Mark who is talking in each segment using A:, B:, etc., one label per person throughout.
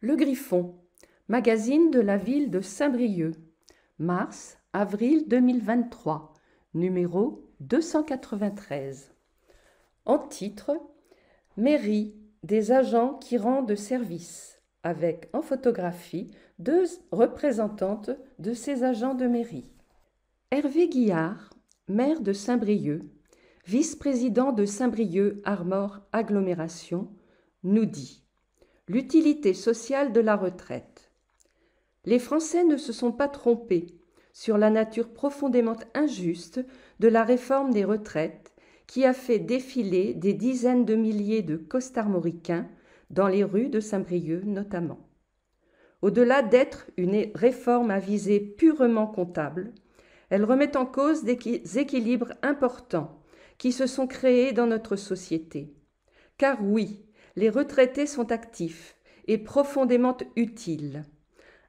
A: Le Griffon, magazine de la ville de Saint-Brieuc, mars-avril 2023, numéro 293. En titre, Mairie, des agents qui rendent service, avec en photographie 2 représentantes de ces agents de mairie. Hervé Guillard, maire de Saint-Brieuc, vice-président de Saint-Brieuc Armor Agglomération, nous dit l'utilité sociale de la retraite. Les Français ne se sont pas trompés sur la nature profondément injuste de la réforme des retraites qui a fait défiler des dizaines de milliers de costarmoricains dans les rues de Saint-Brieuc notamment. Au-delà d'être une réforme à visée purement comptable, elle remet en cause des équilibres importants qui se sont créés dans notre société. Car oui, les retraités sont actifs et profondément utiles.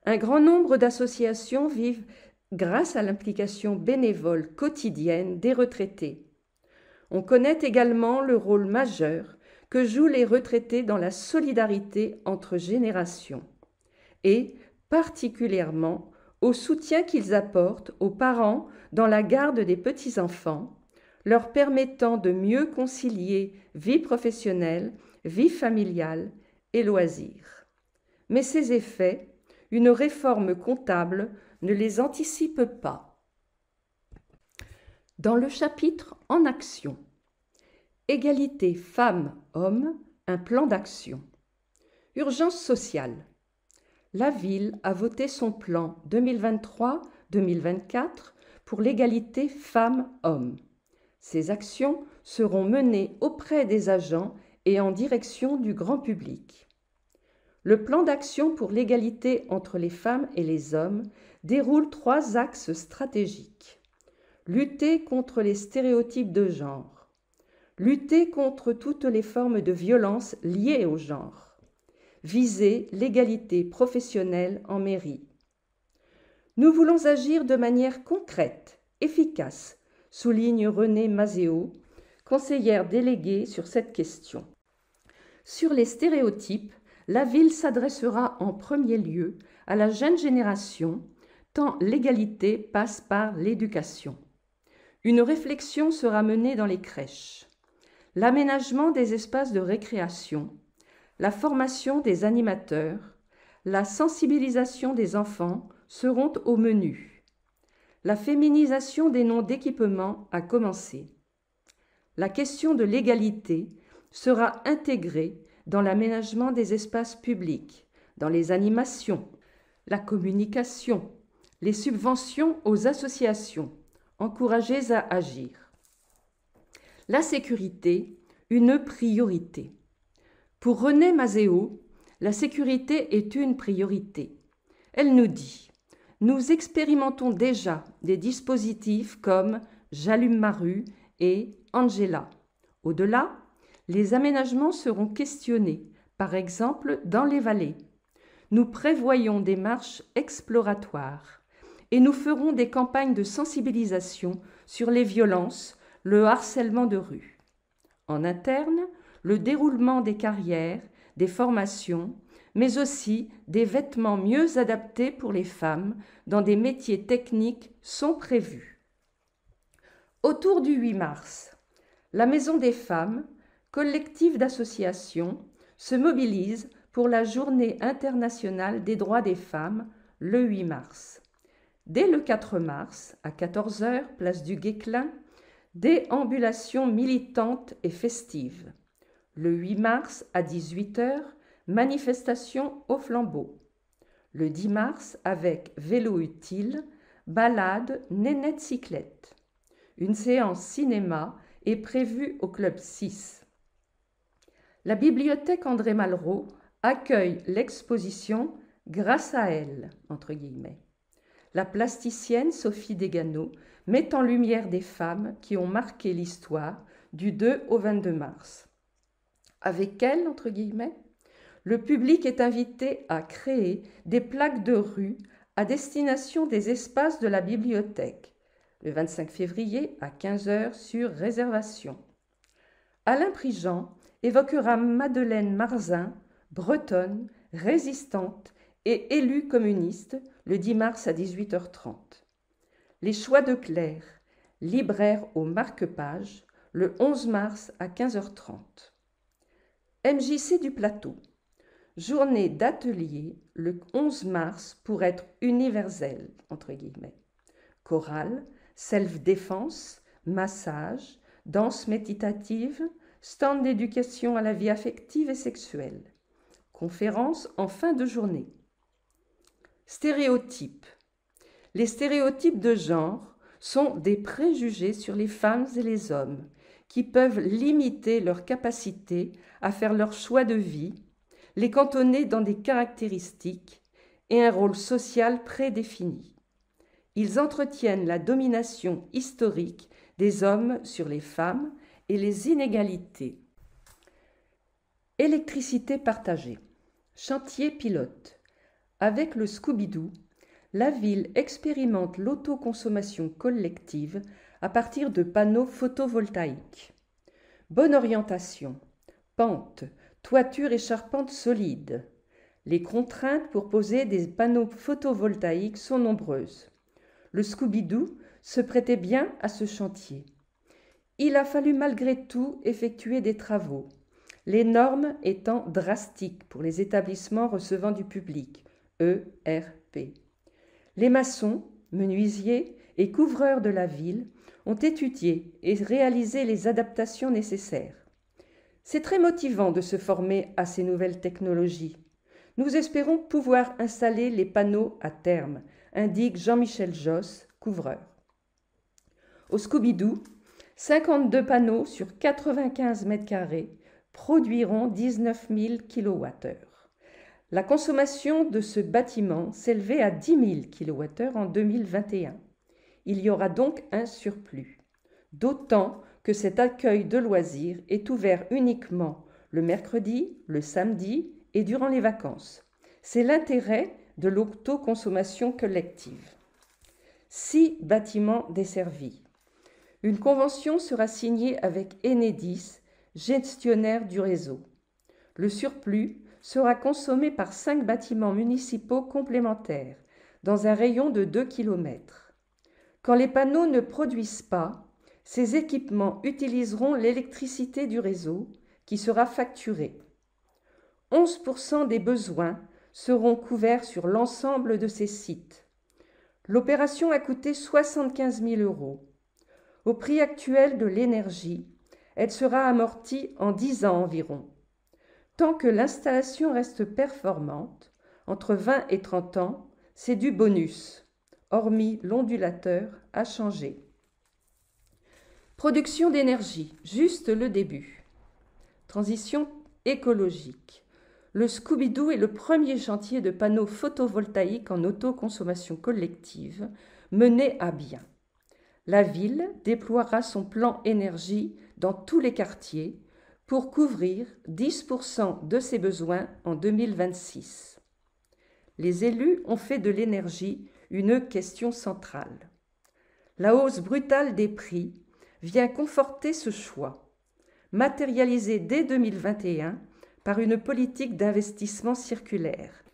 A: Un grand nombre d'associations vivent grâce à l'implication bénévole quotidienne des retraités. On connaît également le rôle majeur que jouent les retraités dans la solidarité entre générations et particulièrement au soutien qu'ils apportent aux parents dans la garde des petits-enfants, leur permettant de mieux concilier vie professionnelle, vie familiale et loisirs. Mais ces effets, une réforme comptable ne les anticipe pas. Dans le chapitre En action, Égalité femmes-hommes, un plan d'action. Urgence sociale. La ville a voté son plan 2023-2024 pour l'égalité femmes-hommes. Ces actions seront menées auprès des agents et en direction du grand public. Le plan d'action pour l'égalité entre les femmes et les hommes déroule 3 axes stratégiques. Lutter contre les stéréotypes de genre. Lutter contre toutes les formes de violence liées au genre. Viser l'égalité professionnelle en mairie. Nous voulons agir de manière concrète, efficace, souligne Renée Mazéo, conseillère déléguée sur cette question. Sur les stéréotypes, la ville s'adressera en premier lieu à la jeune génération, tant l'égalité passe par l'éducation. Une réflexion sera menée dans les crèches. L'aménagement des espaces de récréation, la formation des animateurs, la sensibilisation des enfants seront au menu. La féminisation des noms d'équipements a commencé. La question de l'égalité sera intégrée dans l'aménagement des espaces publics, dans les animations, la communication, les subventions aux associations, encouragées à agir. La sécurité, une priorité. Pour Renée Mazéo, la sécurité est une priorité. Elle nous dit « Nous expérimentons déjà des dispositifs comme J'allume ma rue et Angela. Au-delà, les aménagements seront questionnés, par exemple dans les vallées. Nous prévoyons des marches exploratoires et nous ferons des campagnes de sensibilisation sur les violences, le harcèlement de rue. En interne, le déroulement des carrières, des formations, mais aussi des vêtements mieux adaptés pour les femmes dans des métiers techniques sont prévus. Autour du 8 mars, la Maison des femmes, collectif d'associations, se mobilise pour la Journée internationale des droits des femmes, le 8 mars. Dès le 4 mars, à 14h, place du Guesclin, déambulation militante et festive. Le 8 mars, à 18h, manifestation au flambeau. Le 10 mars, avec vélo utile, balade nénette cyclette. Une séance cinéma est prévue au Club 6. La bibliothèque André Malraux accueille l'exposition « Grâce à elle ». La plasticienne Sophie Desgano met en lumière des femmes qui ont marqué l'histoire du 2 au 22 mars. Avec elle, le public est invité à créer des plaques de rue à destination des espaces de la bibliothèque, le 25 février à 15h sur réservation. Alain Prigent évoquera Madeleine Marzin, bretonne, résistante et élue communiste le 10 mars à 18h30. Les choix de Claire, libraire au marque-page, le 11 mars à 15h30. MJC du Plateau. Journée d'atelier le 11 mars pour être universelle, entre guillemets. Chorale, self-défense, massage, danse méditative, stand d'éducation à la vie affective et sexuelle. Conférence en fin de journée. Stéréotypes. Les stéréotypes de genre sont des préjugés sur les femmes et les hommes qui peuvent limiter leur capacité à faire leur choix de vie, les cantonner dans des caractéristiques et un rôle social prédéfini. Ils entretiennent la domination historique des hommes sur les femmes et les inégalités. Électricité partagée. Chantier pilote. Avec le Scooby-Doo, la ville expérimente l'autoconsommation collective à partir de panneaux photovoltaïques. Bonne orientation. Pente, toiture et charpente solides. Les contraintes pour poser des panneaux photovoltaïques sont nombreuses. Le Scooby-Doo se prêtait bien à ce chantier. Il a fallu malgré tout effectuer des travaux, les normes étant drastiques pour les établissements recevant du public, ERP. Les maçons, menuisiers et couvreurs de la ville ont étudié et réalisé les adaptations nécessaires. C'est très motivant de se former à ces nouvelles technologies. Nous espérons pouvoir installer les panneaux à terme, indique Jean-Michel Josse, couvreur. Au Scooby-Doo, 52 panneaux sur 95 mètres carrés produiront 19 000 kWh. La consommation de ce bâtiment s'élevait à 10 000 kWh en 2021. Il y aura donc un surplus. D'autant que cet accueil de loisirs est ouvert uniquement le mercredi, le samedi et durant les vacances. C'est l'intérêt de l'autoconsommation collective. 6 bâtiments desservis. Une convention sera signée avec Enedis, gestionnaire du réseau. Le surplus sera consommé par 5 bâtiments municipaux complémentaires, dans un rayon de 2 km. Quand les panneaux ne produisent pas, ces équipements utiliseront l'électricité du réseau qui sera facturée. 11% des besoins seront couverts sur l'ensemble de ces sites. L'opération a coûté 75 000 €. Au prix actuel de l'énergie, elle sera amortie en 10 ans environ. Tant que l'installation reste performante, entre 20 et 30 ans, c'est du bonus, hormis l'ondulateur à changer. Production d'énergie, juste le début. Transition écologique. Le Scooby-Doo est le premier chantier de panneaux photovoltaïques en autoconsommation collective mené à bien. La ville déploiera son plan énergie dans tous les quartiers pour couvrir 10% de ses besoins en 2026. Les élus ont fait de l'énergie une question centrale. La hausse brutale des prix vient conforter ce choix, matérialisé dès 2021 par une politique d'investissement circulaire,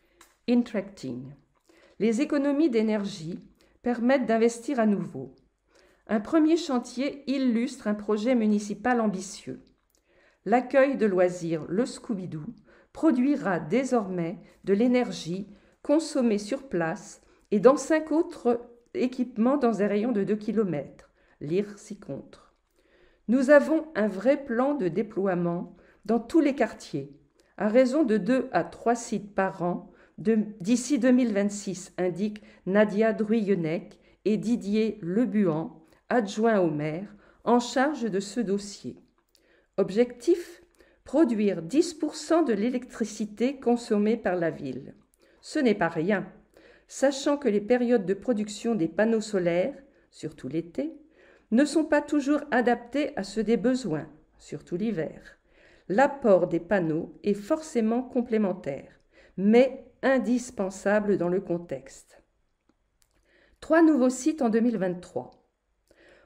A: Interacting. Les économies d'énergie permettent d'investir à nouveau. Un premier chantier illustre un projet municipal ambitieux. L'accueil de loisirs Le Scooby-Doo produira désormais de l'énergie consommée sur place et dans 5 autres équipements dans un rayon de 2 km. Lire ci-contre. Nous avons un vrai plan de déploiement dans tous les quartiers, à raison de 2 à 3 sites par an d'ici 2026, indique Nadia Druyenec et Didier Lebuan, adjoint au maire, en charge de ce dossier. Objectif : produire 10% de l'électricité consommée par la ville. Ce n'est pas rien, sachant que les périodes de production des panneaux solaires, surtout l'été, ne sont pas toujours adaptées à ceux des besoins, surtout l'hiver. L'apport des panneaux est forcément complémentaire, mais indispensable dans le contexte. 3 nouveaux sites en 2023.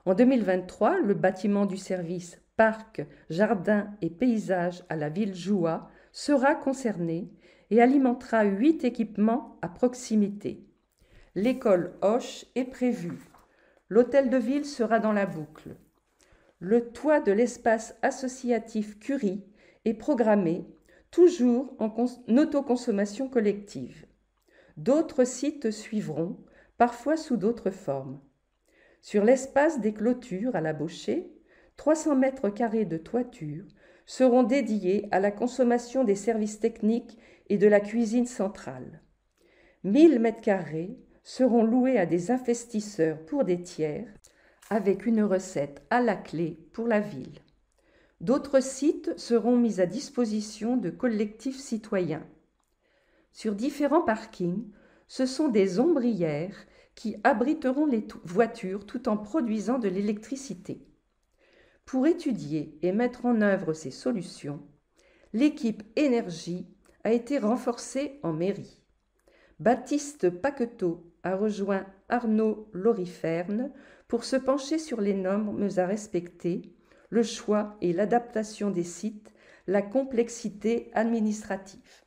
A: En 2023, le bâtiment du service Parc, Jardins et Paysages à la ville Joux sera concerné et alimentera 8 équipements à proximité. L'école Hoche est prévue. L'hôtel de ville sera dans la boucle. Le toit de l'espace associatif Curie est programmé, toujours en autoconsommation collective. D'autres sites suivront, parfois sous d'autres formes. Sur l'espace des clôtures à la Bauchée, 300 mètres carrés de toiture seront dédiés à la consommation des services techniques et de la cuisine centrale. 1000 mètres carrés seront loués à des investisseurs pour des tiers, avec une recette à la clé pour la ville. D'autres sites seront mis à disposition de collectifs citoyens. Sur différents parkings, ce sont des ombrières qui abriteront les voitures tout en produisant de l'électricité. Pour étudier et mettre en œuvre ces solutions, l'équipe énergie a été renforcée en mairie. Baptiste Paqueteau a rejoint Arnaud Loriferne pour se pencher sur les normes à respecter, le choix et l'adaptation des sites, la complexité administrative.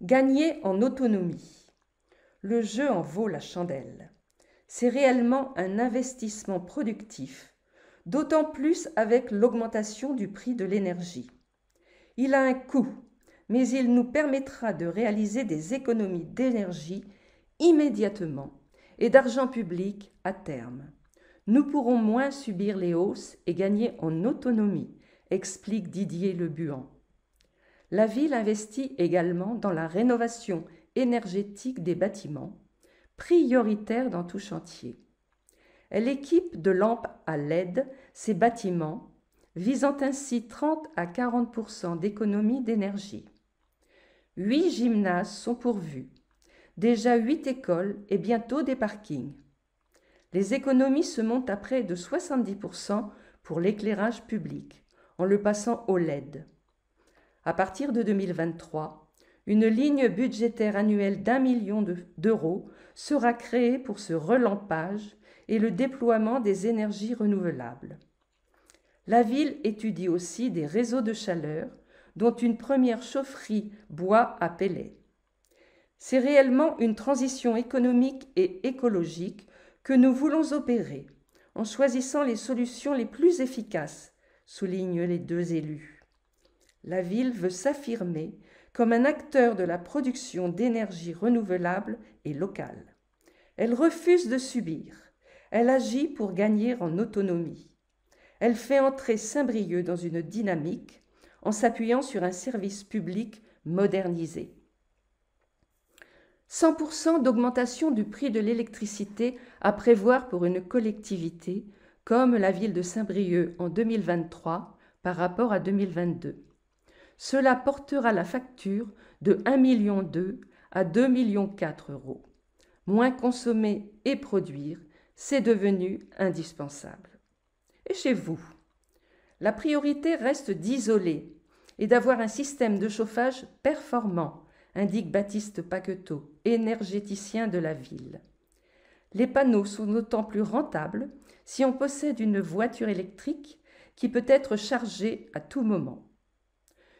A: Gagner en autonomie. Le jeu en vaut la chandelle. C'est réellement un investissement productif, d'autant plus avec l'augmentation du prix de l'énergie. Il a un coût, mais il nous permettra de réaliser des économies d'énergie immédiatement et d'argent public à terme. Nous pourrons moins subir les hausses et gagner en autonomie, explique Didier Lebuan. La ville investit également dans la rénovation énergétique des bâtiments, prioritaire dans tout chantier. Elle équipe de lampes à LED ces bâtiments, visant ainsi 30 à 40% d'économie d'énergie. 8 gymnases sont pourvus, déjà 8 écoles et bientôt des parkings. Les économies se montent à près de 70% pour l'éclairage public, en le passant au LED. À partir de 2023, une ligne budgétaire annuelle d'1 million d'euros sera créée pour ce relampage et le déploiement des énergies renouvelables. La ville étudie aussi des réseaux de chaleur, dont une première chaufferie bois à pellets. C'est réellement une transition économique et écologique que nous voulons opérer, en choisissant les solutions les plus efficaces, soulignent les 2 élus. La ville veut s'affirmer comme un acteur de la production d'énergie renouvelable et locale. Elle refuse de subir. Elle agit pour gagner en autonomie. Elle fait entrer Saint-Brieuc dans une dynamique en s'appuyant sur un service public modernisé. 100% d'augmentation du prix de l'électricité à prévoir pour une collectivité comme la ville de Saint-Brieuc en 2023 par rapport à 2022. Cela portera la facture de 1,2 million à 2,4 millions €. Moins consommer et produire, c'est devenu indispensable. Et chez vous, la priorité reste d'isoler et d'avoir un système de chauffage performant, indique Baptiste Paqueteau, énergéticien de la ville. Les panneaux sont d'autant plus rentables si on possède une voiture électrique qui peut être chargée à tout moment.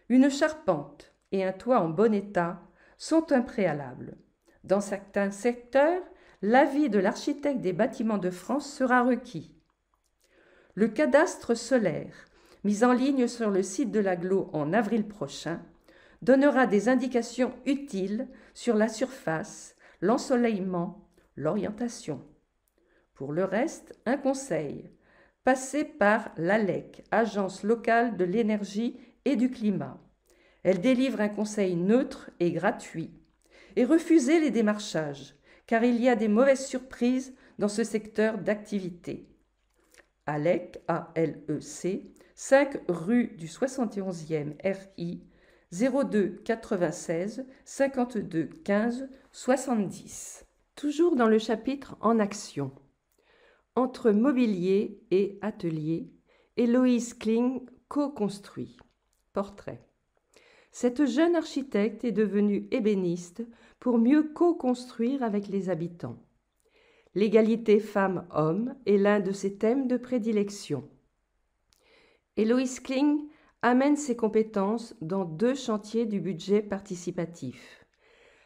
A: Une charpente et un toit en bon état sont un préalable. Dans certains secteurs, l'avis de l'architecte des bâtiments de France sera requis. Le cadastre solaire, mis en ligne sur le site de l'Agglo en avril prochain, donnera des indications utiles sur la surface, l'ensoleillement, l'orientation. Pour le reste, un conseil, passez par l'ALEC, Agence locale de l'énergie et du climat. Elle délivre un conseil neutre et gratuit. Et refusez les démarchages, car il y a des mauvaises surprises dans ce secteur d'activité. ALEC, A-L-E-C, 5 rue du 71e RI, 02 96 52 15 70. Toujours dans le chapitre En action. Entre mobilier et atelier, Héloïse Kling co-construit. Portrait. Cette jeune architecte est devenue ébéniste pour mieux co-construire avec les habitants. L'égalité femmes-hommes est l'un de ses thèmes de prédilection. Héloïse Kling amène ses compétences dans 2 chantiers du budget participatif.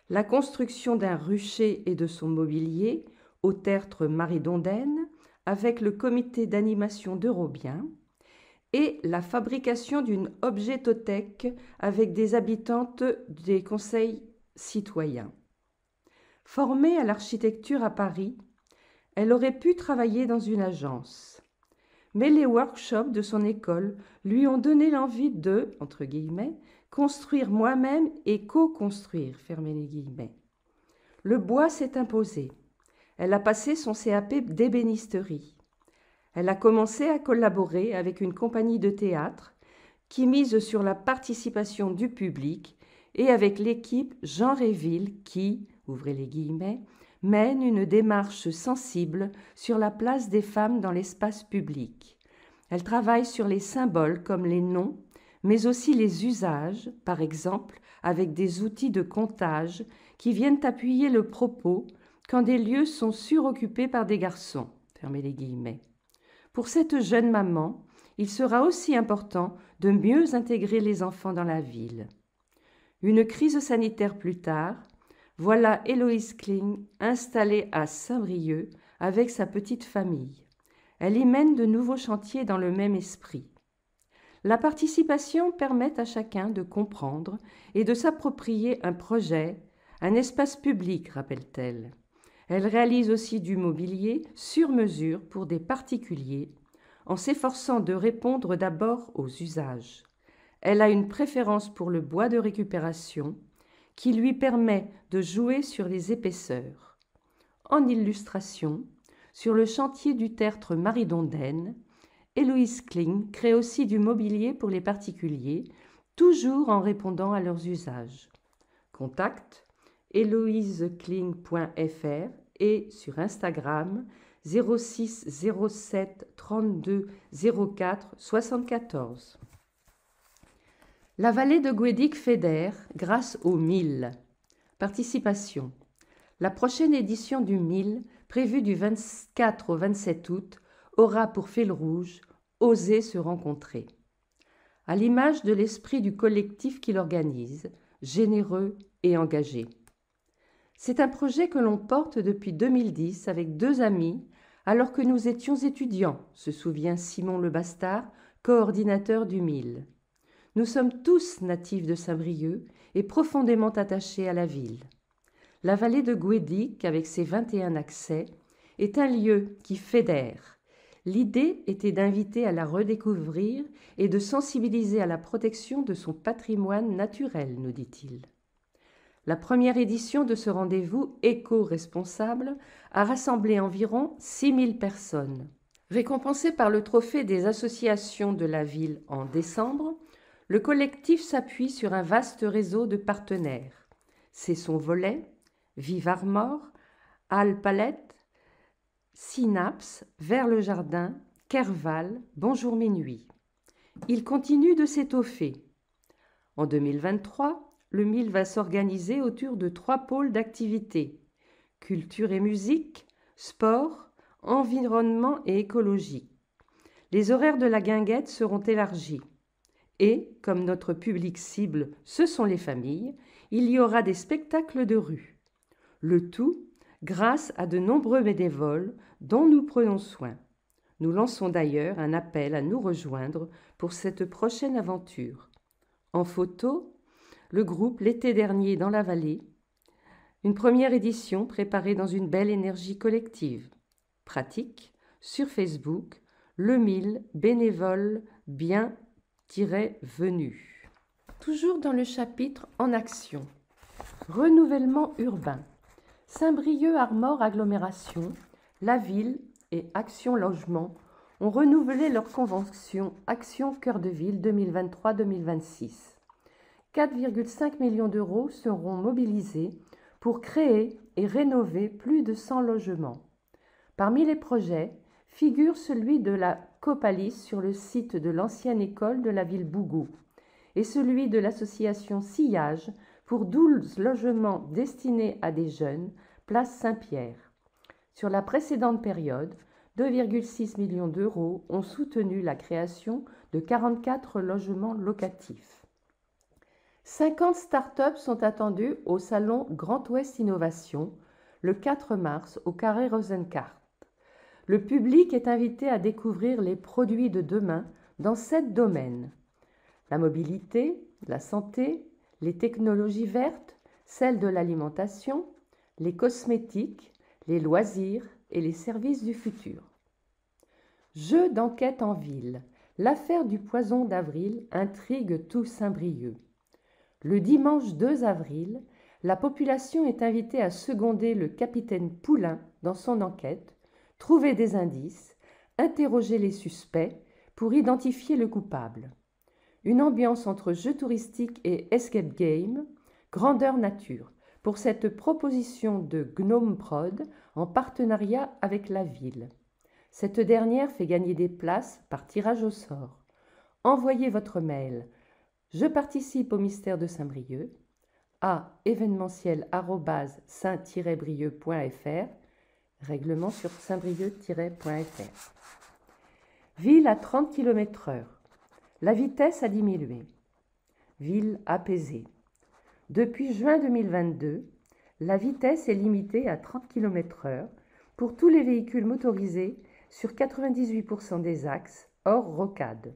A: La construction d'un rucher et de son mobilier au tertre Marie-Dondaine avec le comité d'animation d'Eurobien et la fabrication d'une objettothèque avec des habitantes des conseils citoyens. Formée à l'architecture à Paris, elle aurait pu travailler dans une agence. Mais les workshops de son école lui ont donné l'envie de, entre guillemets, construire moi-même et co-construire, fermez les guillemets. Le bois s'est imposé. Elle a passé son CAP d'ébénisterie. Elle a commencé à collaborer avec une compagnie de théâtre qui mise sur la participation du public et avec l'équipe Jean Réville qui, ouvrez les guillemets, mène une démarche sensible sur la place des femmes dans l'espace public. Elle travaille sur les symboles comme les noms, mais aussi les usages, par exemple avec des outils de comptage qui viennent appuyer le propos quand des lieux sont suroccupés par des garçons. Fermez les guillemets. Pour cette jeune maman, il sera aussi important de mieux intégrer les enfants dans la ville. Une crise sanitaire plus tard, voilà Héloïse Kling installée à Saint-Brieuc avec sa petite famille. Elle y mène de nouveaux chantiers dans le même esprit. La participation permet à chacun de comprendre et de s'approprier un projet, un espace public, rappelle-t-elle. Elle réalise aussi du mobilier sur mesure pour des particuliers, en s'efforçant de répondre d'abord aux usages. Elle a une préférence pour le bois de récupération, qui lui permet de jouer sur les épaisseurs. En illustration, sur le chantier du tertre Marie-Dondaine, Héloïse Kling crée aussi du mobilier pour les particuliers, toujours en répondant à leurs usages. Contact héloïsekling.fr et sur Instagram 06 07 32 04 74. La vallée de Guédic fédère grâce au 1000. Participation. La prochaine édition du 1000, prévue du 24 au 27 août, aura pour fil rouge « Oser se rencontrer ». À l'image de l'esprit du collectif qui l'organise, généreux et engagé. C'est un projet que l'on porte depuis 2010 avec 2 amis, alors que nous étions étudiants, se souvient Simon Le Bastard, coordinateur du 1000. Nous sommes tous natifs de Saint-Brieuc et profondément attachés à la ville. La vallée de Guédic, avec ses 21 accès, est un lieu qui fédère. L'idée était d'inviter à la redécouvrir et de sensibiliser à la protection de son patrimoine naturel, nous dit-il. La première édition de ce rendez-vous éco-responsable a rassemblé environ 6000 personnes. Récompensé par le trophée des associations de la ville en décembre, le collectif s'appuie sur un vaste réseau de partenaires. C'est son volet, Vive Armor, Alpalette, Synapse, Vers le Jardin, Kerval, Bonjour Minuit. Il continue de s'étoffer. En 2023, le 1000 va s'organiser autour de 3 pôles d'activité: culture et musique, sport, environnement et écologie. Les horaires de la guinguette seront élargis. Et, comme notre public cible, ce sont les familles, il y aura des spectacles de rue. Le tout grâce à de nombreux bénévoles dont nous prenons soin. Nous lançons d'ailleurs un appel à nous rejoindre pour cette prochaine aventure. En photo, le groupe l'été dernier dans la vallée, une première édition préparée dans une belle énergie collective. Pratique, sur Facebook, le 1000 bénévoles bien-venu. Toujours dans le chapitre En action. Renouvellement urbain. Saint-Brieuc Armor Agglomération, la ville et Action Logement ont renouvelé leur convention Action Cœur de Ville 2023-2026. 4,5 millions d'euros seront mobilisés pour créer et rénover plus de 100 logements. Parmi les projets figure celui de la Copalis sur le site de l'ancienne école de la ville Bougou et celui de l'association Sillage pour 12 logements destinés à des jeunes, place Saint-Pierre. Sur la précédente période, 2,6 millions d'euros ont soutenu la création de 44 logements locatifs. 50 startups sont attendues au salon Grand Ouest Innovation le 4 mars au Carré Rosenkart. Le public est invité à découvrir les produits de demain dans 7 domaines: la mobilité, la santé, les technologies vertes, celles de l'alimentation, les cosmétiques, les loisirs et les services du futur. Jeu d'enquête en ville. L'affaire du poison d'avril intrigue tout Saint-Brieuc. Le dimanche 2 avril, la population est invitée à seconder le capitaine Poulain dans son enquête, trouver des indices, interroger les suspects pour identifier le coupable. Une ambiance entre jeu touristique et escape game, grandeur nature, pour cette proposition de Gnome Prod en partenariat avec la ville. Cette dernière fait gagner des places par tirage au sort. Envoyez votre mail « Je participe au mystère de Saint-Brieuc » à événementiel@saint-brieuc.fr, règlement sur saintbrieuc-.fr. Ville à 30 km/h. La vitesse a diminué. Ville apaisée. Depuis juin 2022, la vitesse est limitée à 30 km/h pour tous les véhicules motorisés sur 98% des axes, hors rocade.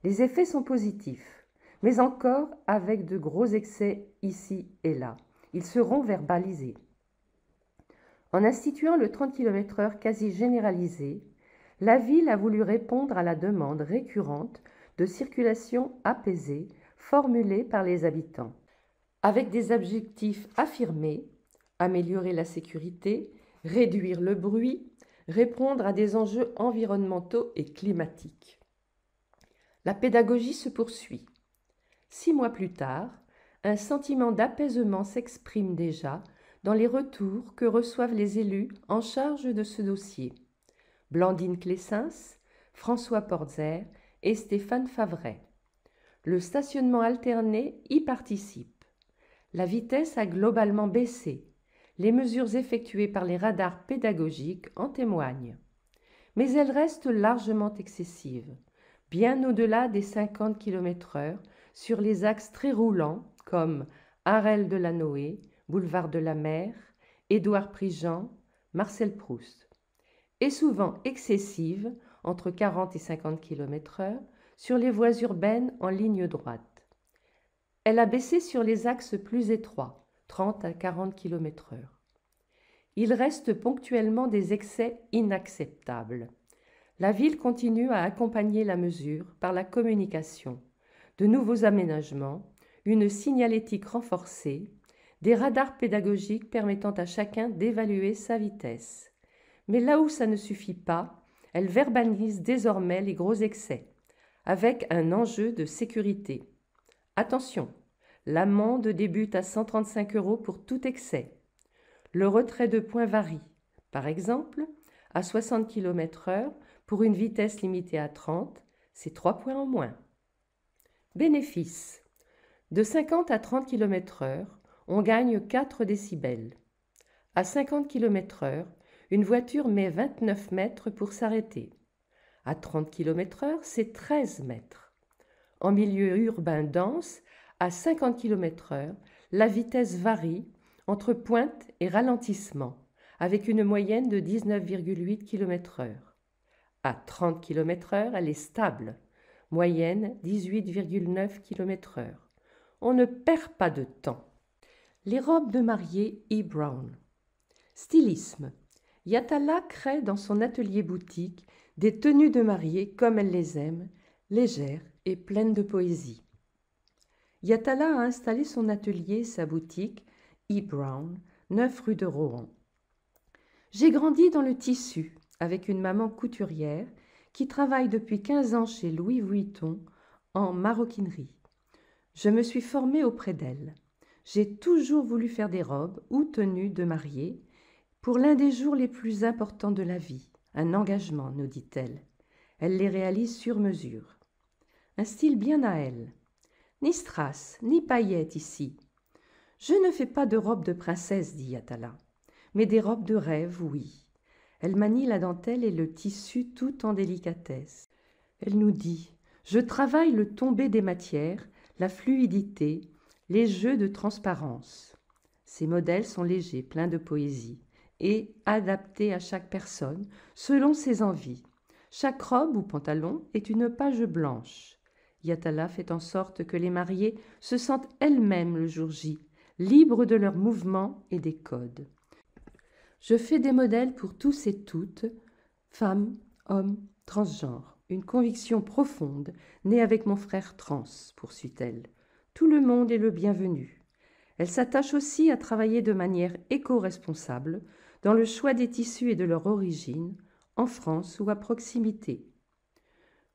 A: Les effets sont positifs, mais encore avec de gros excès ici et là. Ils seront verbalisés. En instituant le 30 km/h quasi généralisé, la ville a voulu répondre à la demande récurrente de circulation apaisée formulée par les habitants, avec des objectifs affirmés: améliorer la sécurité, réduire le bruit, répondre à des enjeux environnementaux et climatiques. La pédagogie se poursuit. 6 mois plus tard, un sentiment d'apaisement s'exprime déjà dans les retours que reçoivent les élus en charge de ce dossier. Blandine Clessens, François Porzer et Stéphane Favret. Le stationnement alterné y participe. La vitesse a globalement baissé. Les mesures effectuées par les radars pédagogiques en témoignent. Mais elles restent largement excessives, bien au-delà des 50 km/h sur les axes très roulants comme Harel de la Noé, Boulevard de la Mer, Édouard Prigent, Marcel Proust, et souvent excessives, entre 40 et 50 km/h, sur les voies urbaines en ligne droite. Elle a baissé sur les axes plus étroits, 30 à 40 km/h. Il reste ponctuellement des excès inacceptables. La ville continue à accompagner la mesure par la communication, de nouveaux aménagements, une signalétique renforcée, des radars pédagogiques permettant à chacun d'évaluer sa vitesse. Mais là où ça ne suffit pas, elle verbalise désormais les gros excès, avec un enjeu de sécurité. Attention, l'amende débute à 135 € pour tout excès. Le retrait de points varie. Par exemple, à 60 km/h, pour une vitesse limitée à 30, c'est 3 points en moins. Bénéfice. De 50 à 30 km/h, on gagne 4 décibels. À 50 km/h, une voiture met 29 mètres pour s'arrêter. À 30 km/h, c'est 13 mètres. En milieu urbain dense, à 50 km/h, la vitesse varie entre pointe et ralentissement, avec une moyenne de 19,8 km/h. À 30 km/h, elle est stable, moyenne 18,9 km/h. On ne perd pas de temps. Les robes de mariée E. Brown. Stylisme. Yatala crée dans son atelier boutique des tenues de mariée comme elle les aime, légères et pleines de poésie. Yatala a installé son atelier, sa boutique, E. Brown, 9 rue de Rohan. J'ai grandi dans le tissu avec une maman couturière qui travaille depuis 15 ans chez Louis Vuitton en maroquinerie. Je me suis formée auprès d'elle. J'ai toujours voulu faire des robes ou tenues de mariée pour l'un des jours les plus importants de la vie. Un engagement, nous dit-elle. Elle les réalise sur mesure. Un style bien à elle. Ni strass, ni paillettes ici. Je ne fais pas de robes de princesse, dit Yatala, mais des robes de rêve, oui. Elle manie la dentelle et le tissu tout en délicatesse. Elle nous dit « Je travaille le tombé des matières, la fluidité, les jeux de transparence. » Ces modèles sont légers, pleins de poésie et adaptés à chaque personne selon ses envies. Chaque robe ou pantalon est une page blanche. Yatala fait en sorte que les mariées se sentent elles-mêmes le jour J, libres de leurs mouvements et des codes. Je fais des modèles pour tous et toutes, femmes, hommes, transgenres. Une conviction profonde, née avec mon frère trans, poursuit-elle. Tout le monde est le bienvenu. Elle s'attache aussi à travailler de manière éco-responsable dans le choix des tissus et de leur origine, en France ou à proximité.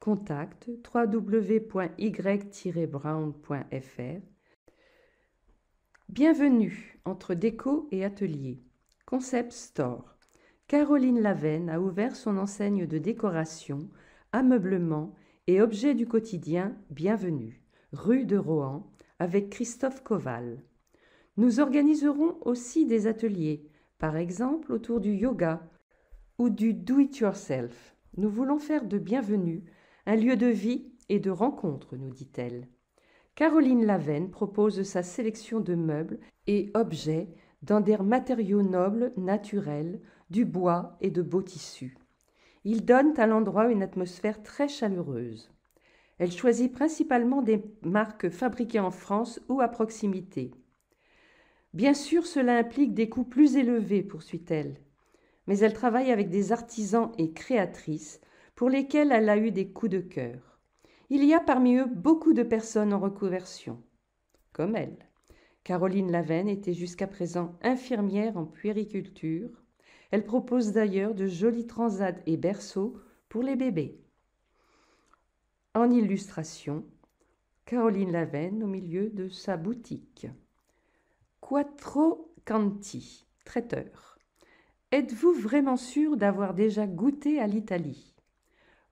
A: Contact www.y-brown.fr. Bienvenue entre déco et atelier. Concept Store. Caroline Lavenne a ouvert son enseigne de décoration, ameublement et objets du quotidien Bienvenue, rue de Rohan, avec Christophe Koval. Nous organiserons aussi des ateliers, par exemple autour du yoga ou du do-it-yourself. Nous voulons faire de Bienvenue un lieu de vie et de rencontre, nous dit-elle. Caroline Lavenne propose sa sélection de meubles et objets dans des matériaux nobles, naturels, du bois et de beaux tissus. Ils donnent à l'endroit une atmosphère très chaleureuse. Elle choisit principalement des marques fabriquées en France ou à proximité. Bien sûr, cela implique des coûts plus élevés, poursuit-elle, mais elle travaille avec des artisans et créatrices pour lesquels elle a eu des coups de cœur. Il y a parmi eux beaucoup de personnes en reconversion, comme elle. Caroline Lavenne était jusqu'à présent infirmière en puériculture. Elle propose d'ailleurs de jolis transats et berceaux pour les bébés. En illustration, Caroline Lavenne au milieu de sa boutique. Quattro Canti, traiteur. Êtes-vous vraiment sûr d'avoir déjà goûté à l'Italie ?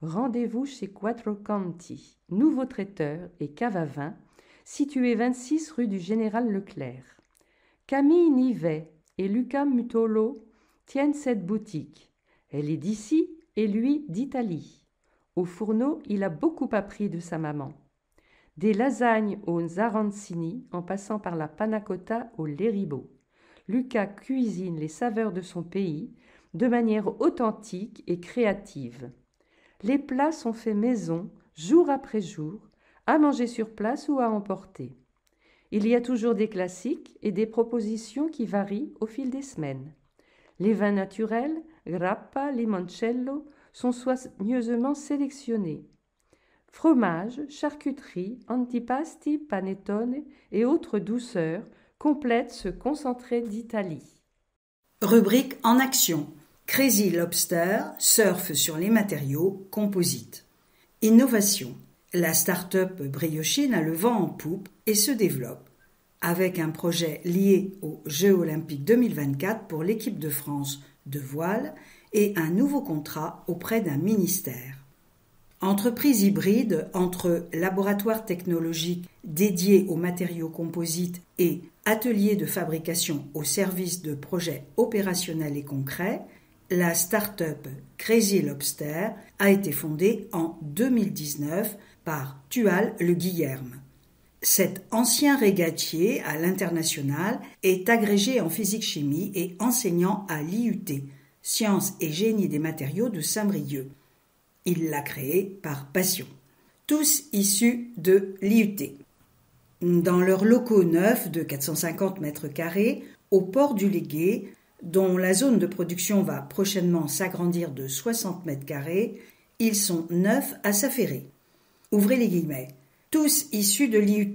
A: Rendez-vous chez Quattro Canti, nouveau traiteur et cave à vin, situé 26 rue du Général Leclerc. Camille Nivet et Luca Mutolo tiennent cette boutique. Elle est d'ici et lui d'Italie. Au fourneau, il a beaucoup appris de sa maman. Des lasagnes aux arancini en passant par la panna cotta au leribo. Luca cuisine les saveurs de son pays de manière authentique et créative. Les plats sont faits maison, jour après jour, à manger sur place ou à emporter. Il y a toujours des classiques et des propositions qui varient au fil des semaines. Les vins naturels, grappa, limoncello, sont soigneusement sélectionnés. Fromage, charcuterie, antipasti, panettone et autres douceurs complètent ce concentré d'Italie.
B: Rubrique en action. Crazy Lobster surfe sur les matériaux composites. Innovation. La start-up Briochine a le vent en poupe et se développe, avec un projet lié aux Jeux Olympiques 2024 pour l'équipe de France de voile et un nouveau contrat auprès d'un ministère. Entreprise hybride entre laboratoire technologique dédié aux matériaux composites et atelier de fabrication au service de projets opérationnels et concrets, la start-up Crazy Lobster a été fondée en 2019 par Tual Le Guillerme. Cet ancien régatier à l'international est agrégé en physique-chimie et enseignant à l'IUT, Sciences et Génie des matériaux de Saint-Brieuc. Il l'a créé par passion. Tous issus de l'IUT. Dans leurs locaux neufs de 450 mètres carrés, au port du Légué, dont la zone de production va prochainement s'agrandir de 60 mètres carrés, ils sont 9 à s'affairer. Ouvrez les guillemets. Tous issus de l'IUT.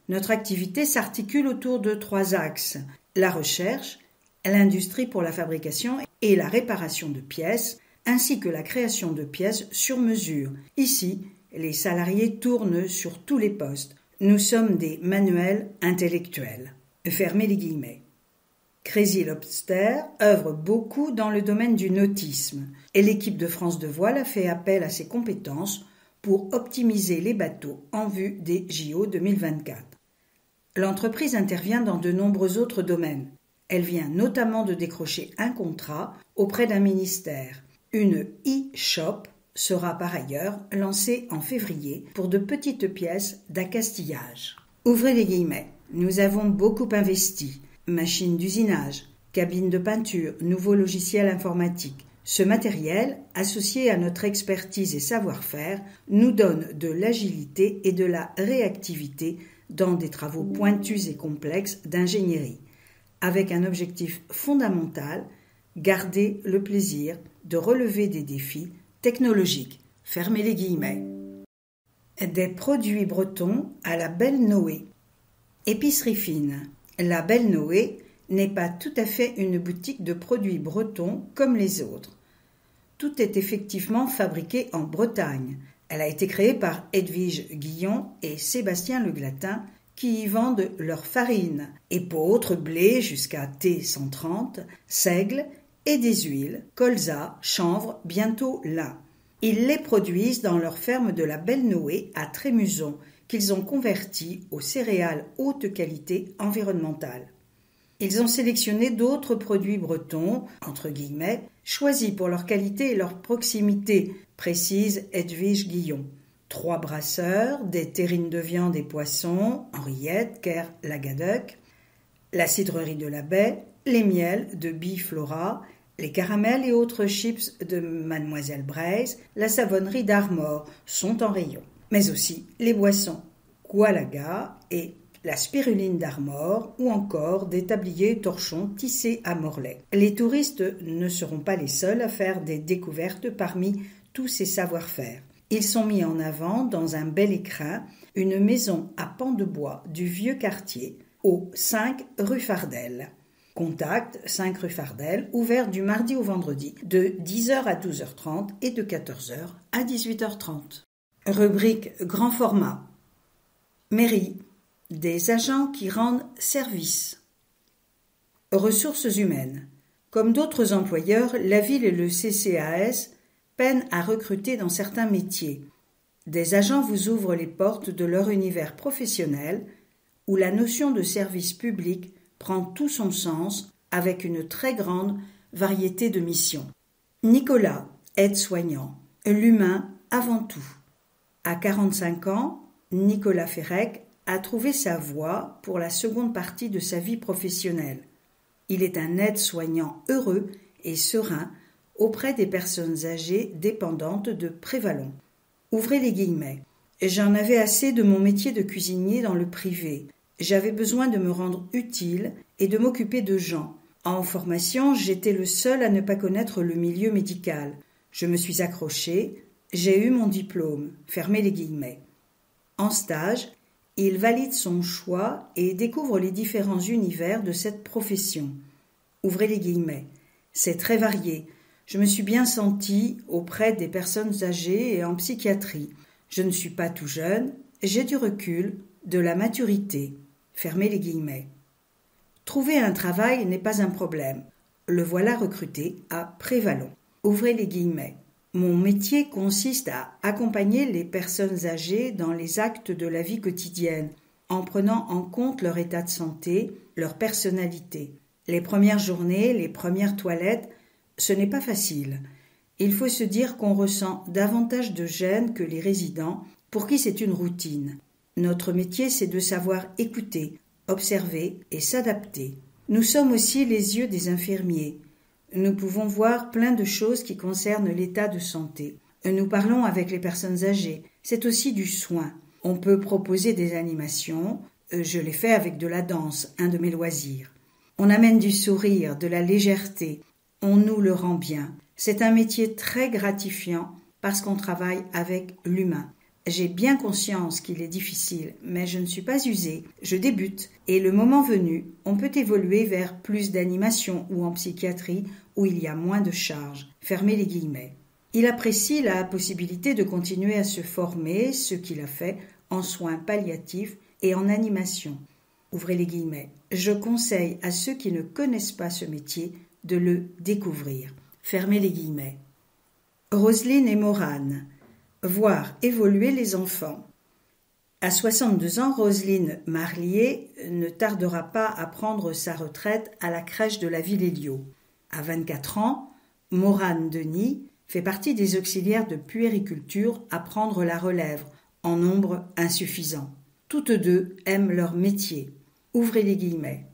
B: Notre activité s'articule autour de 3 axes. La recherche, l'industrie pour la fabrication et la réparation de pièces, ainsi que la création de pièces sur mesure. Ici, les salariés tournent sur tous les postes. Nous sommes des manuels intellectuels. Fermez les guillemets. Crazy Lobster œuvre beaucoup dans le domaine du nautisme et l'équipe de France de voile a fait appel à ses compétences pour optimiser les bateaux en vue des JO 2024. L'entreprise intervient dans de nombreux autres domaines. Elle vient notamment de décrocher un contrat auprès d'un ministère. Une e-shop sera par ailleurs lancée en février pour de petites pièces d'accastillage. Ouvrez les guillemets. Nous avons beaucoup investi. Machines d'usinage, cabines de peinture, nouveaux logiciels informatiques. Ce matériel, associé à notre expertise et savoir-faire, nous donne de l'agilité et de la réactivité dans des travaux pointus et complexes d'ingénierie, avec un objectif fondamental, garder le plaisir de relever des défis technologiques. Fermez les guillemets. Des produits bretons à la Belle Noé. Épicerie fine. La Belle Noé n'est pas tout à fait une boutique de produits bretons comme les autres. Tout est effectivement fabriqué en Bretagne. Elle a été créée par Edwige Guillon et Sébastien Le Glatin qui y vendent leur farine, épeautre, blé jusqu'à T130, seigle et des huiles, colza, chanvre, bientôt lin. Ils les produisent dans leur ferme de la Belle Noé à Trémuson, qu'ils ont converti aux céréales haute qualité environnementale. Ils ont sélectionné d'autres produits bretons, entre guillemets, choisis pour leur qualité et leur proximité, précise Edwige Guillon. 3 brasseurs, des terrines de viande et poissons, Henriette, Kerr, Lagadoc, la cidrerie de la Baie, les miels de Biflora, les caramels et autres chips de Mademoiselle Braise, la savonnerie d'Armor sont en rayon. Mais aussi les boissons Gualaga et la spiruline d'Armor ou encore des tabliers torchons tissés à Morlaix. Les touristes ne seront pas les seuls à faire des découvertes parmi tous ces savoir-faire. Ils sont mis en avant dans un bel écrin, une maison à pans de bois du vieux quartier, au 5 rue Fardel. Contact 5 rue Fardel, ouvert du mardi au vendredi, de 10h à 12h30 et de 14h à 18h30. Rubrique grand format. Mairie. Des agents qui rendent service. Ressources humaines. Comme d'autres employeurs, la ville et le CCAS peinent à recruter dans certains métiers. Des agents vous ouvrent les portes de leur univers professionnel où la notion de service public prend tout son sens avec une très grande variété de missions. Nicolas, aide-soignant, l'humain avant tout. À 45 ans, Nicolas Ferrec a trouvé sa voie pour la seconde partie de sa vie professionnelle. Il est un aide-soignant heureux et serein auprès des personnes âgées dépendantes de Prévalon. Ouvrez les guillemets. J'en avais assez de mon métier de cuisinier dans le privé. J'avais besoin de me rendre utile et de m'occuper de gens. En formation, j'étais le seul à ne pas connaître le milieu médical. Je me suis accroché, j'ai eu mon diplôme. Fermez les guillemets. En stage, il valide son choix et découvre les différents univers de cette profession. Ouvrez les guillemets. C'est très varié. Je me suis bien sentie auprès des personnes âgées et en psychiatrie. Je ne suis pas tout jeune, j'ai du recul, de la maturité. Fermez les guillemets. Trouver un travail n'est pas un problème. Le voilà recruté à Prévalon. Ouvrez les guillemets. Mon métier consiste à accompagner les personnes âgées dans les actes de la vie quotidienne, en prenant en compte leur état de santé, leur personnalité. Les premières journées, les premières toilettes, ce n'est pas facile. Il faut se dire qu'on ressent davantage de gêne que les résidents, pour qui c'est une routine. Notre métier, c'est de savoir écouter, observer et s'adapter. Nous sommes aussi les yeux des infirmiers. Nous pouvons voir plein de choses qui concernent l'état de santé. Nous parlons avec les personnes âgées. C'est aussi du soin. On peut proposer des animations. Je l'ai fait avec de la danse, un de mes loisirs. On amène du sourire, de la légèreté. On nous le rend bien. C'est un métier très gratifiant parce qu'on travaille avec l'humain. J'ai bien conscience qu'il est difficile, mais je ne suis pas usée, je débute, et le moment venu, on peut évoluer vers plus d'animation ou en psychiatrie où il y a moins de charges. Fermez les guillemets. Il apprécie la possibilité de continuer à se former, ce qu'il a fait en soins palliatifs et en animation. Ouvrez les guillemets. Je conseille à ceux qui ne connaissent pas ce métier de le découvrir. Fermez les guillemets. Roselyne et Morane. Voir évoluer les enfants. À 62 ans, Roselyne Marlier ne tardera pas à prendre sa retraite à la crèche de la Ville-Éliot. À 24 ans, Morane Denis fait partie des auxiliaires de puériculture à prendre la relève, en nombre insuffisant. Toutes deux aiment leur métier. Ouvrez les guillemets.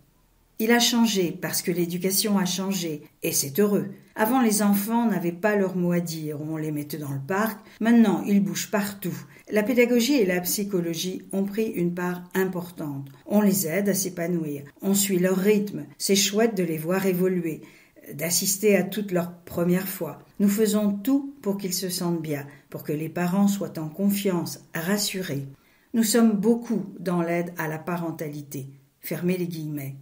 B: Il a changé parce que l'éducation a changé, et c'est heureux. Avant, les enfants n'avaient pas leur mot à dire, on les mettait dans le parc. Maintenant, ils bougent partout. La pédagogie et la psychologie ont pris une part importante. On les aide à s'épanouir. On suit leur rythme. C'est chouette de les voir évoluer, d'assister à toutes leurs premières fois. Nous faisons tout pour qu'ils se sentent bien, pour que les parents soient en confiance, rassurés. Nous sommes beaucoup dans l'aide à la parentalité. Fermez les guillemets.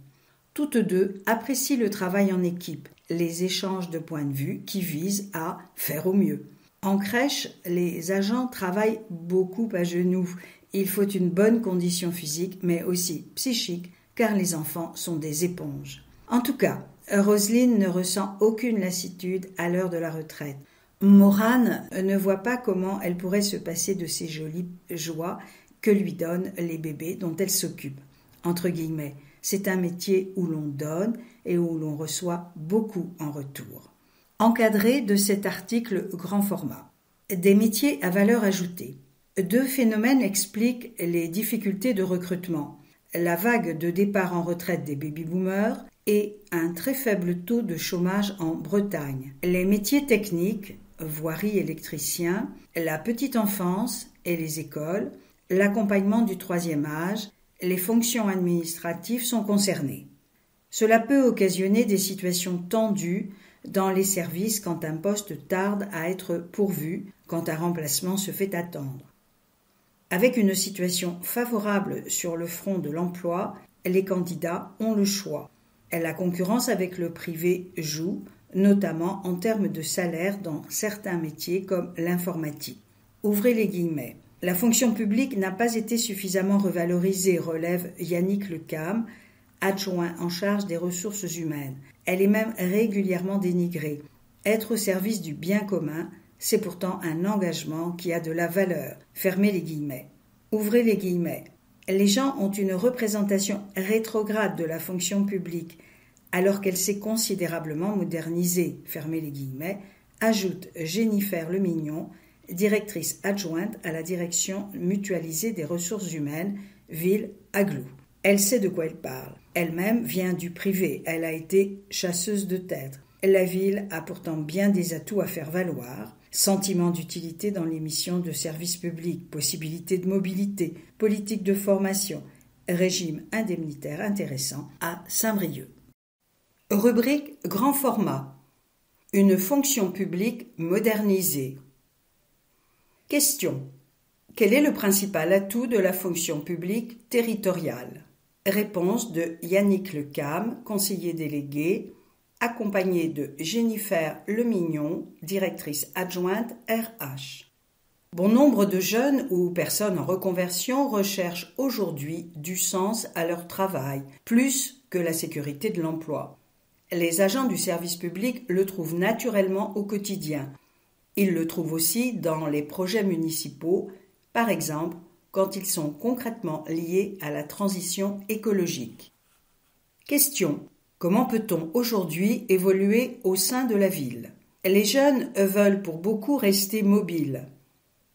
B: Toutes deux apprécient le travail en équipe, les échanges de points de vue qui visent à faire au mieux. En crèche, les agents travaillent beaucoup à genoux. Il faut une bonne condition physique, mais aussi psychique, car les enfants sont des éponges. En tout cas, Roselyne ne ressent aucune lassitude à l'heure de la retraite. Morane ne voit pas comment elle pourrait se passer de ces jolies joies que lui donnent les bébés dont elle s'occupe. Entre guillemets, c'est un métier où l'on donne et où l'on reçoit beaucoup en retour. Encadré de cet article grand format. Des métiers à valeur ajoutée. Deux phénomènes expliquent les difficultés de recrutement. La vague de départ en retraite des baby-boomers et un très faible taux de chômage en Bretagne. Les métiers techniques, voirie électricien, la petite enfance et les écoles, l'accompagnement du troisième âge, les fonctions administratives sont concernées. Cela peut occasionner des situations tendues dans les services quand un poste tarde à être pourvu, quand un remplacement se fait attendre. Avec une situation favorable sur le front de l'emploi, les candidats ont le choix. La concurrence avec le privé joue, notamment en termes de salaire dans certains métiers comme l'informatique. Ouvrez les guillemets. La fonction publique n'a pas été suffisamment revalorisée, relève Yannick Lecam, adjoint en charge des ressources humaines. Elle est même régulièrement dénigrée. Être au service du bien commun, c'est pourtant un engagement qui a de la valeur. Fermez les guillemets. Ouvrez les guillemets. Les gens ont une représentation rétrograde de la fonction publique, alors qu'elle s'est considérablement modernisée. Fermez les guillemets. Ajoute Jennifer Lemignon, directrice adjointe à la direction mutualisée des ressources humaines, ville Aglou. Elle sait de quoi elle parle. Elle-même vient du privé, elle a été chasseuse de tête. La ville a pourtant bien des atouts à faire valoir. Sentiment d'utilité dans les missions de service public, possibilité de mobilité, politique de formation, régime indemnitaire intéressant à Saint-Brieuc. Rubrique grand format. Une fonction publique modernisée. Question. Quel est le principal atout de la fonction publique territoriale? Réponse de Yannick Lecam, conseiller délégué, accompagné de Jennifer Lemignon, directrice adjointe RH. Bon nombre de jeunes ou personnes en reconversion recherchent aujourd'hui du sens à leur travail, plus que la sécurité de l'emploi. Les agents du service public le trouvent naturellement au quotidien. Ils le trouvent aussi dans les projets municipaux, par exemple quand ils sont concrètement liés à la transition écologique. Question. Comment peut-on aujourd'hui évoluer au sein de la ville? Les jeunes veulent pour beaucoup rester mobiles.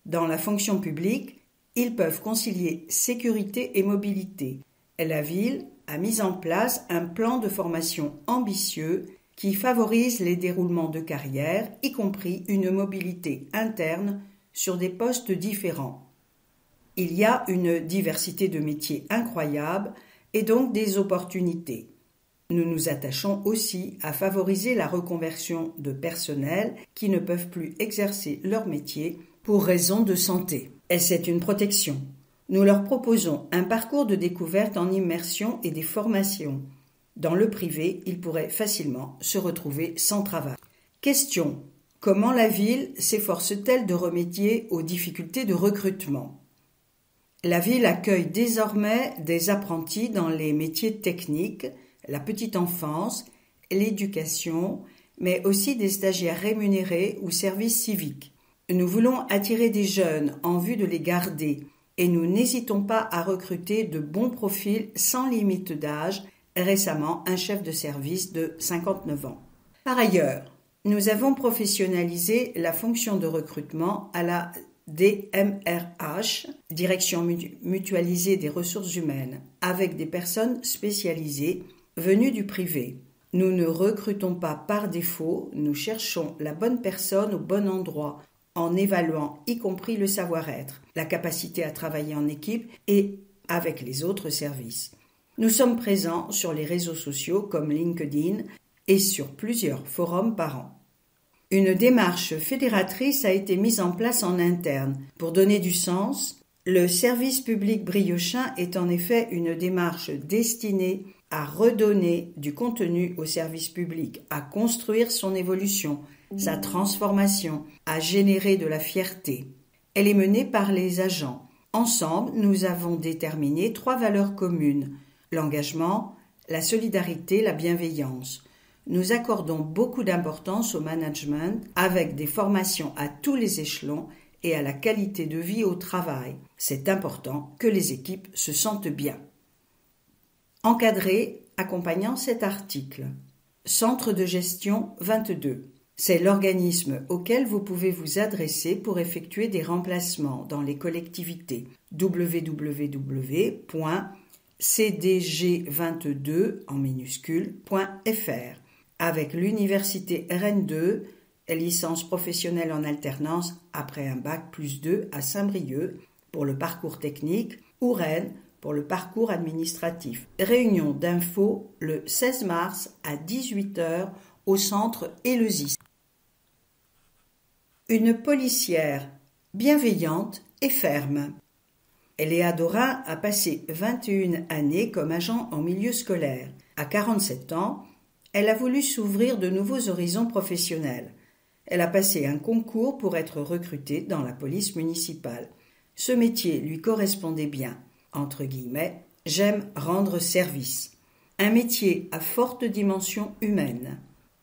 B: Dans la fonction publique, ils peuvent concilier sécurité et mobilité. La ville a mis en place un plan de formation ambitieux qui favorise les déroulements de carrière, y compris une mobilité interne sur des postes différents. Il y a une diversité de métiers incroyable et donc des opportunités. Nous nous attachons aussi à favoriser la reconversion de personnels qui ne peuvent plus exercer leur métier pour raison de santé. Et c'est une protection. Nous leur proposons un parcours de découverte en immersion et des formations. Dans le privé, ils pourraient facilement se retrouver sans travail. Question. Comment la ville s'efforce-t-elle de remédier aux difficultés de recrutement? La ville accueille désormais des apprentis dans les métiers techniques, la petite enfance, l'éducation, mais aussi des stagiaires rémunérés ou services civiques. Nous voulons attirer des jeunes en vue de les garder et nous n'hésitons pas à recruter de bons profils sans limite d'âge, récemment un chef de service de 59 ans. Par ailleurs, Nous avons professionnalisé la fonction de recrutement à la DMRH, Direction mutualisée des ressources humaines, avec des personnes spécialisées venues du privé. Nous ne recrutons pas par défaut, nous cherchons la bonne personne au bon endroit, en évaluant y compris le savoir-être, la capacité à travailler en équipe et avec les autres services. Nous sommes présents sur les réseaux sociaux comme LinkedIn et sur plusieurs forums par an. Une démarche fédératrice a été mise en place en interne. Pour donner du sens, le service public briochin est en effet une démarche destinée à redonner du contenu au service public, à construire son évolution, sa transformation, à générer de la fierté. Elle est menée par les agents. Ensemble, nous avons déterminé 3 valeurs communes: l'engagement, la solidarité, la bienveillance. Nous accordons beaucoup d'importance au management avec des formations à tous les échelons et à la qualité de vie au travail. C'est important que les équipes se sentent bien. Encadré, accompagnant cet article. Centre de gestion 22. C'est l'organisme auquel vous pouvez vous adresser pour effectuer des remplacements dans les collectivités. www.cdg22 en minuscule.fr. Avec l'université RN2, licence professionnelle en alternance après un bac +2 à Saint-Brieuc pour le parcours technique ou Rennes pour le parcours administratif. Réunion d'infos le 16 mars à 18h au centre Éleusis. Une policière bienveillante et ferme. Léa Dorin a passé 21 années comme agent en milieu scolaire. À 47 ans, elle a voulu s'ouvrir de nouveaux horizons professionnels. Elle a passé un concours pour être recrutée dans la police municipale. Ce métier lui correspondait bien. Entre guillemets, j'aime rendre service. Un métier à forte dimension humaine.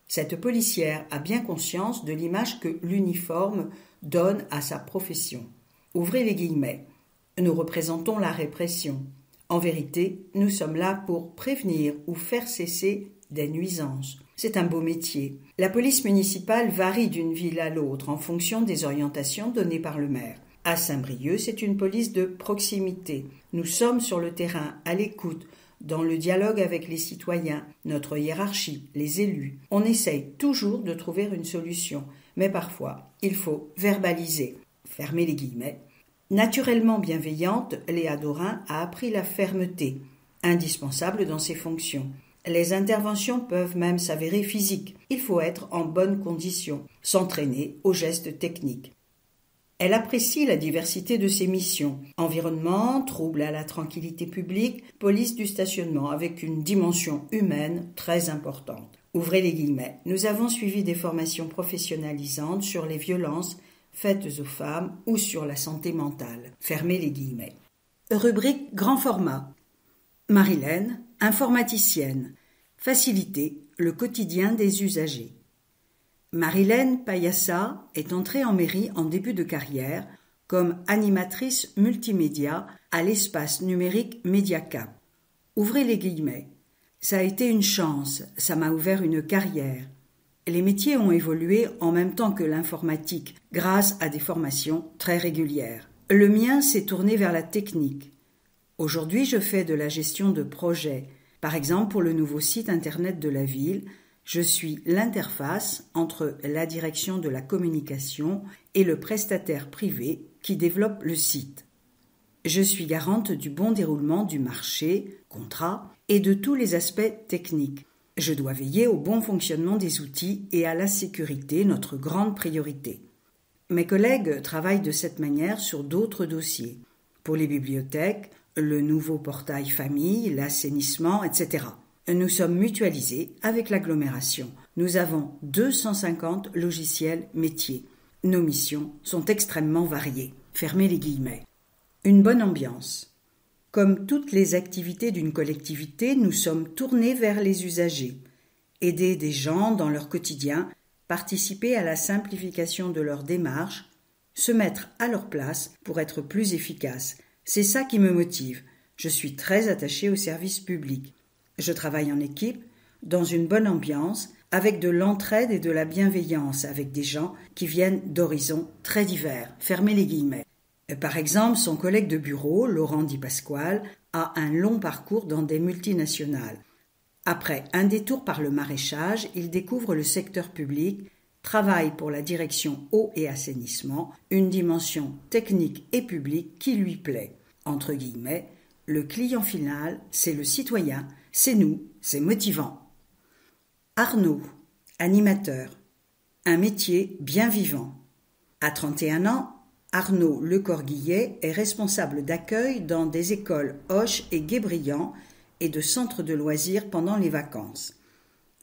B: Cette policière a bien conscience de l'image que l'uniforme donne à sa profession. Ouvrez les guillemets. Nous représentons la répression. En vérité, nous sommes là pour prévenir ou faire cesser des nuisances. C'est un beau métier. La police municipale varie d'une ville à l'autre en fonction des orientations données par le maire. À Saint-Brieuc, c'est une police de proximité. Nous sommes sur le terrain, à l'écoute, dans le dialogue avec les citoyens, notre hiérarchie, les élus. On essaye toujours de trouver une solution, mais parfois, il faut verbaliser. Fermez les guillemets. Naturellement bienveillante, Léa Dorin a appris la fermeté, indispensable dans ses fonctions. Les interventions peuvent même s'avérer physiques. Il faut être en bonne condition, s'entraîner aux gestes techniques. Elle apprécie la diversité de ses missions. Environnement, trouble à la tranquillité publique, police du stationnement, avec une dimension humaine très importante. Ouvrez les guillemets. Nous avons suivi des formations professionnalisantes sur les violences faites aux femmes ou sur la santé mentale. Fermez les guillemets. Rubrique grand format. Marilène, informaticienne. Faciliter le quotidien des usagers. Marilène Payassa est entrée en mairie en début de carrière comme animatrice multimédia à l'espace numérique Mediacap. Ouvrez les guillemets. Ça a été une chance, ça m'a ouvert une carrière. Les métiers ont évolué en même temps que l'informatique grâce à des formations très régulières. Le mien s'est tourné vers la technique. Aujourd'hui, je fais de la gestion de projets. Par exemple, pour le nouveau site internet de la ville, je suis l'interface entre la direction de la communication et le prestataire privé qui développe le site. Je suis garante du bon déroulement du marché, contrat et de tous les aspects techniques. Je dois veiller au bon fonctionnement des outils et à la sécurité, notre grande priorité. Mes collègues travaillent de cette manière sur d'autres dossiers. Pour les bibliothèques, le nouveau portail famille, l'assainissement, etc. Nous sommes mutualisés avec l'agglomération. Nous avons 250 logiciels métiers. Nos missions sont extrêmement variées. Fermez les guillemets. Une bonne ambiance. Comme toutes les activités d'une collectivité, nous sommes tournés vers les usagers. Aider des gens dans leur quotidien, participer à la simplification de leur démarche, se mettre à leur place pour être plus efficace. C'est ça qui me motive. Je suis très attachée au service public. Je travaille en équipe, dans une bonne ambiance, avec de l'entraide et de la bienveillance avec des gens qui viennent d'horizons très divers. Fermez les guillemets. Par exemple, son collègue de bureau, Laurent Di Pasquale, a un long parcours dans des multinationales. Après un détour par le maraîchage, il découvre le secteur public, travaille pour la direction eau et assainissement, une dimension technique et publique qui lui plaît. Entre guillemets, le client final, c'est le citoyen, c'est nous, c'est motivant. Arnaud, animateur, un métier bien vivant. À 31 ans, Arnaud Lecorguillet est responsable d'accueil dans des écoles Hoche et Guébriand et de centres de loisirs pendant les vacances.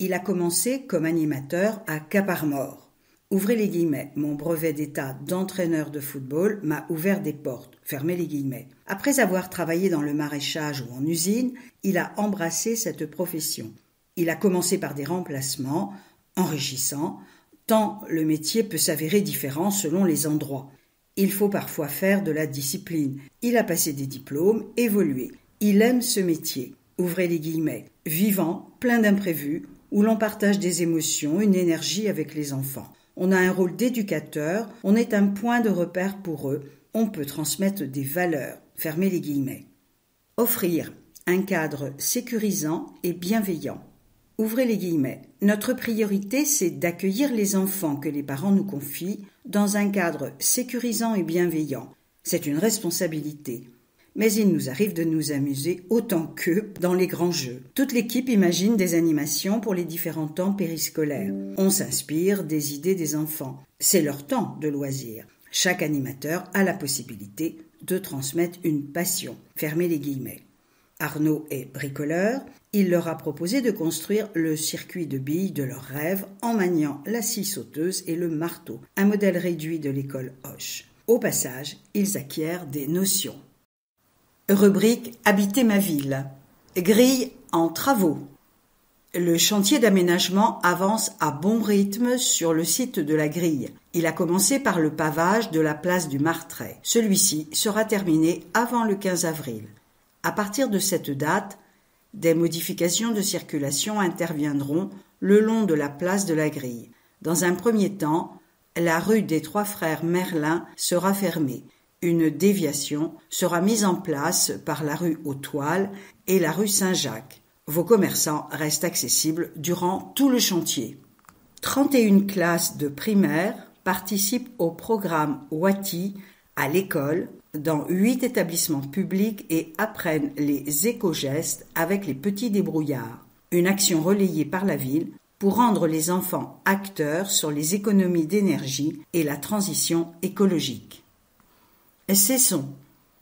B: Il a commencé comme animateur à Cap-Armor. Ouvrez les guillemets, mon brevet d'état d'entraîneur de football m'a ouvert des portes. Fermez les guillemets. Après avoir travaillé dans le maraîchage ou en usine, il a embrassé cette profession. Il a commencé par des remplacements, enrichissants, tant le métier peut s'avérer différent selon les endroits. Il faut parfois faire de la discipline. Il a passé des diplômes, évolué. Il aime ce métier. Ouvrez les guillemets. Vivant, plein d'imprévus, où l'on partage des émotions, une énergie avec les enfants. On a un rôle d'éducateur, on est un point de repère pour eux, on peut transmettre des valeurs. Fermez les guillemets. Offrir un cadre sécurisant et bienveillant. Ouvrez les guillemets. Notre priorité, c'est d'accueillir les enfants que les parents nous confient dans un cadre sécurisant et bienveillant. C'est une responsabilité. Mais il nous arrive de nous amuser autant qu'eux dans les grands jeux. Toute l'équipe imagine des animations pour les différents temps périscolaires. On s'inspire des idées des enfants. C'est leur temps de loisir. Chaque animateur a la possibilité de transmettre une passion. Fermez les guillemets. Arnaud est bricoleur. Il leur a proposé de construire le circuit de billes de leurs rêves en maniant la scie sauteuse et le marteau, un modèle réduit de l'école Hoche. Au passage, ils acquièrent des notions. Rubrique « Habiter ma ville ». Grille en travaux. Le chantier d'aménagement avance à bon rythme sur le site de la grille. Il a commencé par le pavage de la place du Martret. Celui-ci sera terminé avant le 15 avril. À partir de cette date, des modifications de circulation interviendront le long de la place de la grille. Dans un premier temps, la rue des Trois Frères Merlin sera fermée. Une déviation sera mise en place par la rue aux Toiles et la rue Saint-Jacques. Vos commerçants restent accessibles durant tout le chantier. 31 classes de primaire participent au programme Wati à l'école dans 8 établissements publics et apprennent les éco-gestes avec les petits débrouillards. Une action relayée par la ville pour rendre les enfants acteurs sur les économies d'énergie et la transition écologique. Cessons.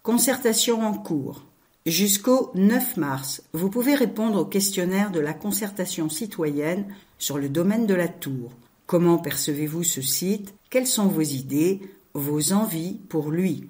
B: Concertation en cours. Jusqu'au 9 mars, vous pouvez répondre au questionnaire de la concertation citoyenne sur le domaine de la Tour. Comment percevez-vous ce site? Quelles sont vos idées, vos envies pour lui?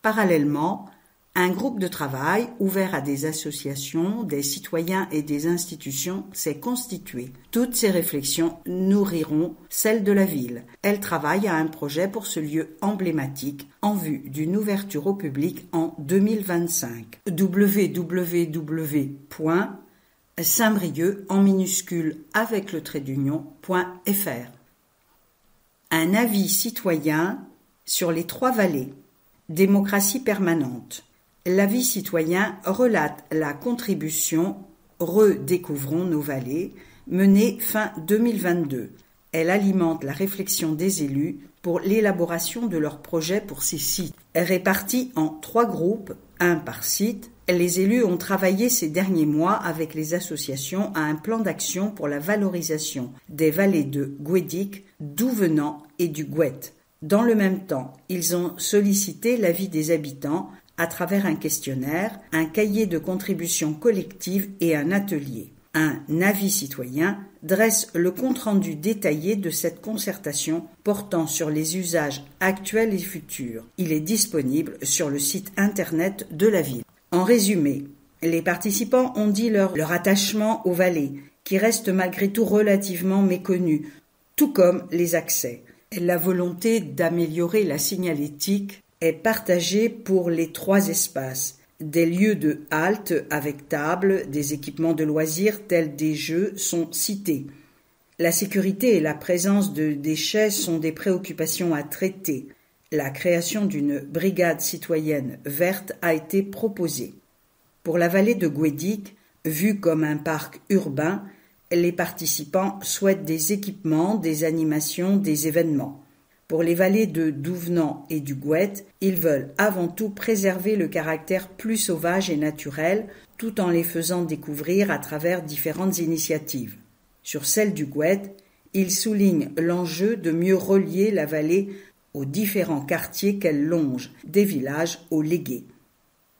B: Parallèlement, un groupe de travail ouvert à des associations, des citoyens et des institutions s'est constitué. Toutes ces réflexions nourriront celles de la ville. Elle travaille à un projet pour ce lieu emblématique en vue d'une ouverture au public en 2025. www.saintbrieuc en minuscule avec le trait d'union.fr. Un avis citoyen sur les 3 vallées. Démocratie permanente. L'avis citoyen relate la contribution « Redécouvrons nos vallées » menée fin 2022. Elle alimente la réflexion des élus pour l'élaboration de leurs projets pour ces sites. Répartis en 3 groupes, un par site, les élus ont travaillé ces derniers mois avec les associations à un plan d'action pour la valorisation des vallées de Guédic, Douvenant et du Gouette. Dans le même temps, ils ont sollicité l'avis des habitants à travers un questionnaire, un cahier de contribution collective et un atelier. Un avis citoyen dresse le compte-rendu détaillé de cette concertation portant sur les usages actuels et futurs. Il est disponible sur le site internet de la ville. En résumé, les participants ont dit leur attachement aux vallées, qui restent malgré tout relativement méconnus, tout comme les accès. La volonté d'améliorer la signalétique est partagée pour les 3 espaces. Des lieux de halte avec table, des équipements de loisirs tels des jeux sont cités. La sécurité et la présence de déchets sont des préoccupations à traiter. La création d'une brigade citoyenne verte a été proposée. Pour la vallée de Guédic, vue comme un parc urbain, les participants souhaitent des équipements, des animations, des événements. Pour les vallées de Douvenant et du Gouët, ils veulent avant tout préserver le caractère plus sauvage et naturel, tout en les faisant découvrir à travers différentes initiatives. Sur celle du Gouët, ils soulignent l'enjeu de mieux relier la vallée aux différents quartiers qu'elle longe, des villages aux légués.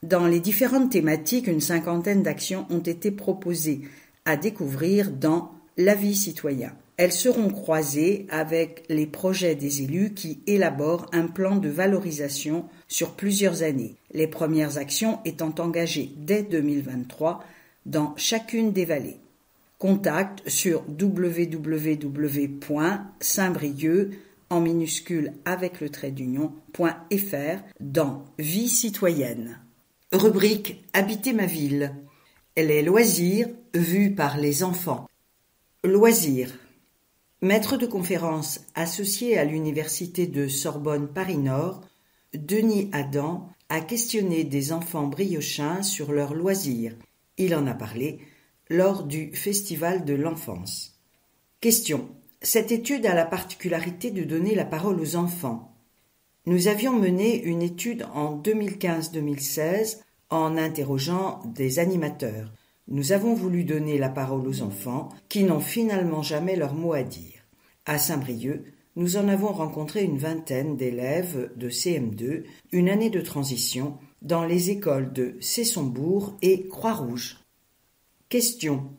B: Dans les différentes thématiques, une cinquantaine d'actions ont été proposées à découvrir dans l'avis citoyen. Elles seront croisées avec les projets des élus qui élaborent un plan de valorisation sur plusieurs années, les premières actions étant engagées dès 2023 dans chacune des vallées. Contact sur www.saintbrieuc en minuscule avec le trait d'union.fr dans Vie citoyenne. Rubrique Habiter ma ville. Les loisirs vus par les enfants. Loisirs. Maître de conférence associé à l'université de Sorbonne Paris-Nord, Denis Adam a questionné des enfants briochins sur leurs loisirs. Il en a parlé lors du Festival de l'enfance. Question. Cette étude a la particularité de donner la parole aux enfants. Nous avions mené une étude en 2015-2016 en interrogeant des animateurs. Nous avons voulu donner la parole aux enfants qui n'ont finalement jamais leur mot à dire. À Saint-Brieuc, nous en avons rencontré une vingtaine d'élèves de CM2, une année de transition, dans les écoles de Cessombourg et Croix-Rouge. Question.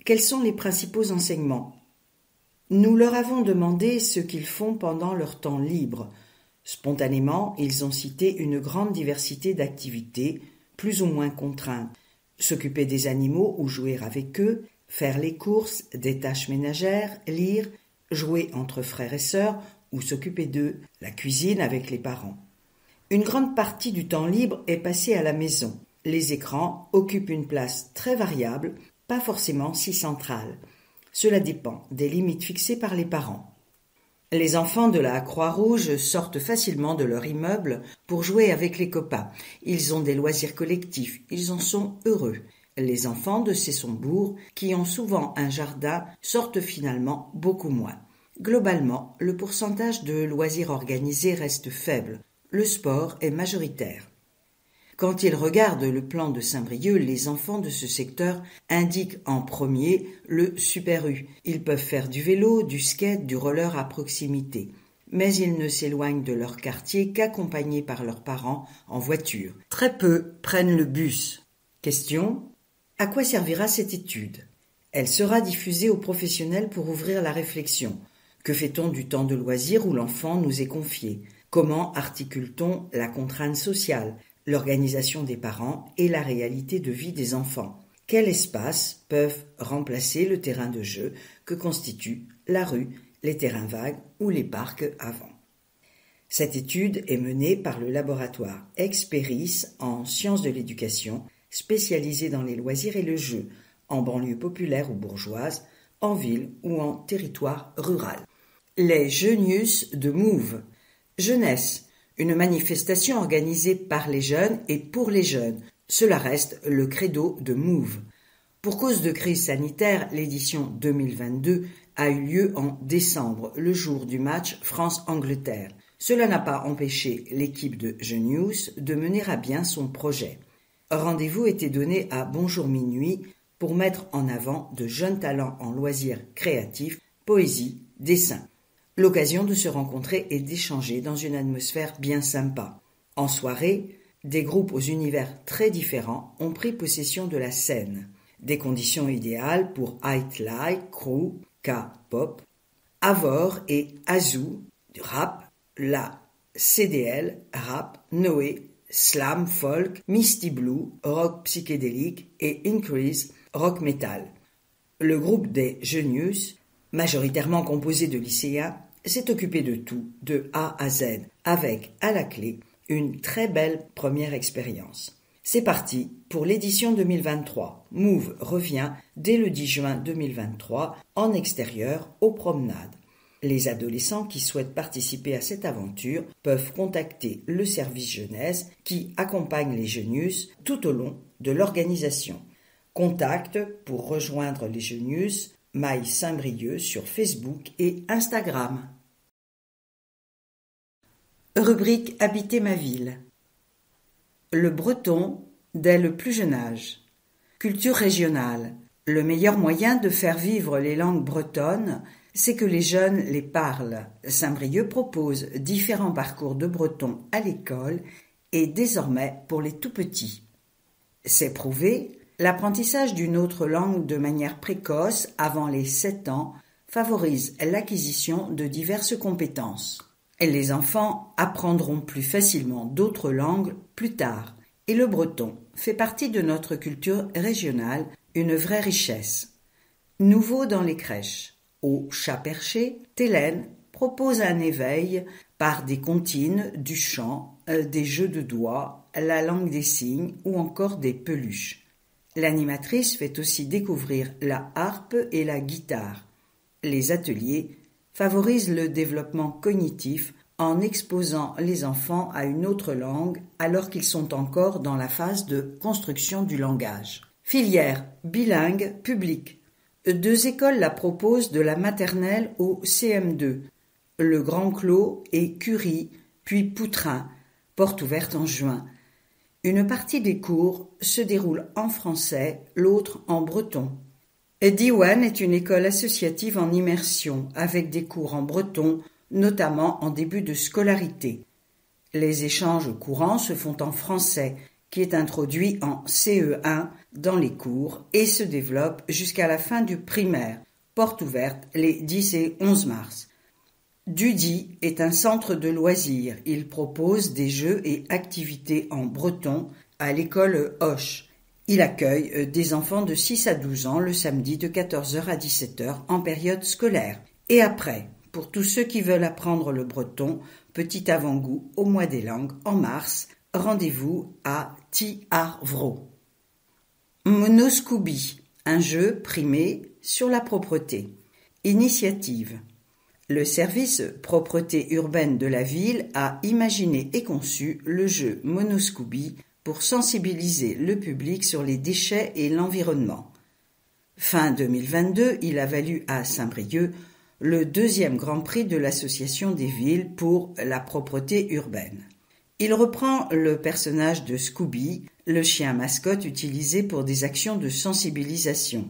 B: Quels sont les principaux enseignements ? Nous leur avons demandé ce qu'ils font pendant leur temps libre. Spontanément, ils ont cité une grande diversité d'activités, plus ou moins contraintes. S'occuper des animaux ou jouer avec eux, faire les courses, des tâches ménagères, lire, jouer entre frères et sœurs ou s'occuper d'eux, la cuisine avec les parents. Une grande partie du temps libre est passée à la maison. Les écrans occupent une place très variable, pas forcément si centrale. Cela dépend des limites fixées par les parents. Les enfants de la Croix-Rouge sortent facilement de leur immeuble pour jouer avec les copains. Ils ont des loisirs collectifs, ils en sont heureux. Les enfants de Cessombourg, qui ont souvent un jardin, sortent finalement beaucoup moins. Globalement, le pourcentage de loisirs organisés reste faible. Le sport est majoritaire. Quand ils regardent le plan de Saint-Brieuc, les enfants de ce secteur indiquent en premier le Super U. Ils peuvent faire du vélo, du skate, du roller à proximité. Mais ils ne s'éloignent de leur quartier qu'accompagnés par leurs parents en voiture. Très peu prennent le bus. Question. À quoi servira cette étude ? Elle sera diffusée aux professionnels pour ouvrir la réflexion. Que fait-on du temps de loisir où l'enfant nous est confié ? Comment articule-t-on la contrainte sociale ? L'organisation des parents et la réalité de vie des enfants. Quels espaces peuvent remplacer le terrain de jeu que constituent la rue, les terrains vagues ou les parcs avant ? Cette étude est menée par le laboratoire Experis en sciences de l'éducation, spécialisé dans les loisirs et le jeu, en banlieue populaire ou bourgeoise, en ville ou en territoire rural. Les Genius de Move. Jeunesse. Une manifestation organisée par les jeunes et pour les jeunes. Cela reste le credo de Move. Pour cause de crise sanitaire, l'édition 2022 a eu lieu en décembre, le jour du match France-Angleterre. Cela n'a pas empêché l'équipe de Genius de mener à bien son projet. Rendez-vous était donné à Bonjour Minuit pour mettre en avant de jeunes talents en loisirs créatifs, poésie, dessin. L'occasion de se rencontrer et d'échanger dans une atmosphère bien sympa. En soirée, des groupes aux univers très différents ont pris possession de la scène. Des conditions idéales pour Highlight, Crew, K-pop, Avor et Azou, du rap, la CDL, rap, Noé, slam, folk, Misty Blue, rock psychédélique et Increase, rock metal. Le groupe des Genius, majoritairement composé de lycéens, s'est occupé de tout, de A à Z, avec, à la clé, une très belle première expérience. C'est parti pour l'édition 2023. Move revient dès le 10 juin 2023 en extérieur aux promenades. Les adolescents qui souhaitent participer à cette aventure peuvent contacter le service jeunesse qui accompagne les Genius tout au long de l'organisation. Contact pour rejoindre les Genius, Maille Saint-Brieuc sur Facebook et Instagram. Rubrique Habiter ma ville. Le breton dès le plus jeune âge. Culture régionale. Le meilleur moyen de faire vivre les langues bretonnes, c'est que les jeunes les parlent. Saint-Brieuc propose différents parcours de breton à l'école et désormais pour les tout-petits. C'est prouvé, l'apprentissage d'une autre langue de manière précoce avant les 7 ans favorise l'acquisition de diverses compétences. Les enfants apprendront plus facilement d'autres langues plus tard. Et le breton fait partie de notre culture régionale, une vraie richesse. Nouveau dans les crèches. Au Chat Perché, Télène propose un éveil par des comptines, du chant, des jeux de doigts, la langue des signes ou encore des peluches. L'animatrice fait aussi découvrir la harpe et la guitare. Les ateliers favorisent le développement cognitif en exposant les enfants à une autre langue alors qu'ils sont encore dans la phase de construction du langage. Filière bilingue publique. 2 écoles la proposent de la maternelle au CM2. Le Grand Clos et Curie, puis Poutrin, porte ouverte en juin. Une partie des cours se déroule en français, l'autre en breton. Diwan est une école associative en immersion, avec des cours en breton, notamment en début de scolarité. Les échanges courants se font en français, qui est introduit en CE1 dans les cours et se développe jusqu'à la fin du primaire, porte ouverte les 10 et 11 mars. Dudi est un centre de loisirs. Il propose des jeux et activités en breton à l'école Hoche. Il accueille des enfants de 6 à 12 ans le samedi de 14h à 17h en période scolaire. Et après, pour tous ceux qui veulent apprendre le breton, petit avant-goût au mois des langues en mars, rendez-vous à Ti-Arvro. Monoscooby, un jeu primé sur la propreté. Initiative. Le service propreté urbaine de la ville a imaginé et conçu le jeu Monoscooby pour sensibiliser le public sur les déchets et l'environnement. Fin 2022, il a valu à Saint-Brieuc le 2e Grand Prix de l'Association des villes pour la propreté urbaine. Il reprend le personnage de Scooby, le chien mascotte utilisé pour des actions de sensibilisation.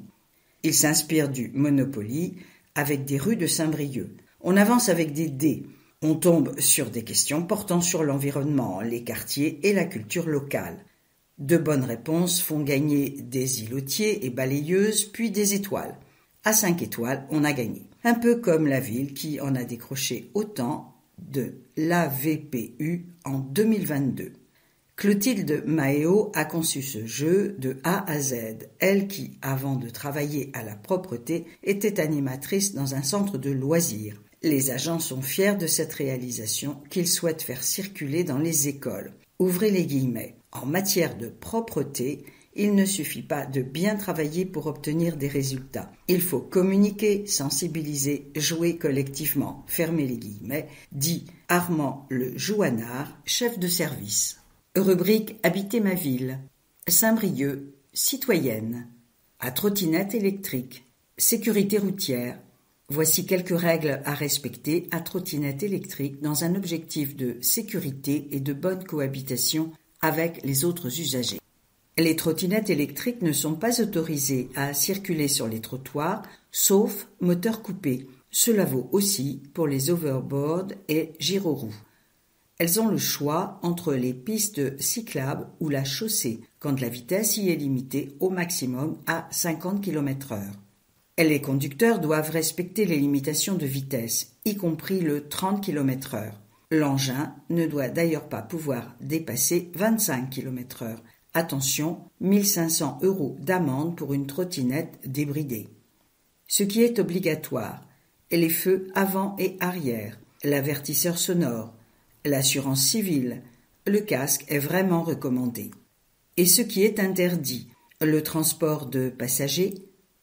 B: Il s'inspire du Monopoly avec des rues de Saint-Brieuc. On avance avec des dés. On tombe sur des questions portant sur l'environnement, les quartiers et la culture locale. De bonnes réponses font gagner des îlotiers et balayeuses, puis des étoiles. À 5 étoiles, on a gagné. Un peu comme la ville qui en a décroché autant de l'AVPU en 2022. Clotilde Maheo a conçu ce jeu de A à Z. Elle qui, avant de travailler à la propreté, était animatrice dans un centre de loisirs. Les agents sont fiers de cette réalisation qu'ils souhaitent faire circuler dans les écoles. Ouvrez les guillemets. En matière de propreté, il ne suffit pas de bien travailler pour obtenir des résultats. Il faut communiquer, sensibiliser, jouer collectivement. Fermez les guillemets, dit Armand Le Jouanard, chef de service. Rubrique Habiter ma ville. Saint-Brieuc, citoyenne. À trottinette électrique. Sécurité routière. Voici quelques règles à respecter à trottinette électrique dans un objectif de sécurité et de bonne cohabitation avec les autres usagers. Les trottinettes électriques ne sont pas autorisées à circuler sur les trottoirs, sauf moteur coupé. Cela vaut aussi pour les overboards et gyroroues. Elles ont le choix entre les pistes cyclables ou la chaussée, quand la vitesse y est limitée au maximum à 50 km/h. Les conducteurs doivent respecter les limitations de vitesse, y compris le 30 km/h. L'engin ne doit d'ailleurs pas pouvoir dépasser 25 km/h. Attention, 1 500 € d'amende pour une trottinette débridée. Ce qui est obligatoire, les feux avant et arrière, l'avertisseur sonore, l'assurance civile, le casque est vraiment recommandé. et ce qui est interdit, le transport de passagers,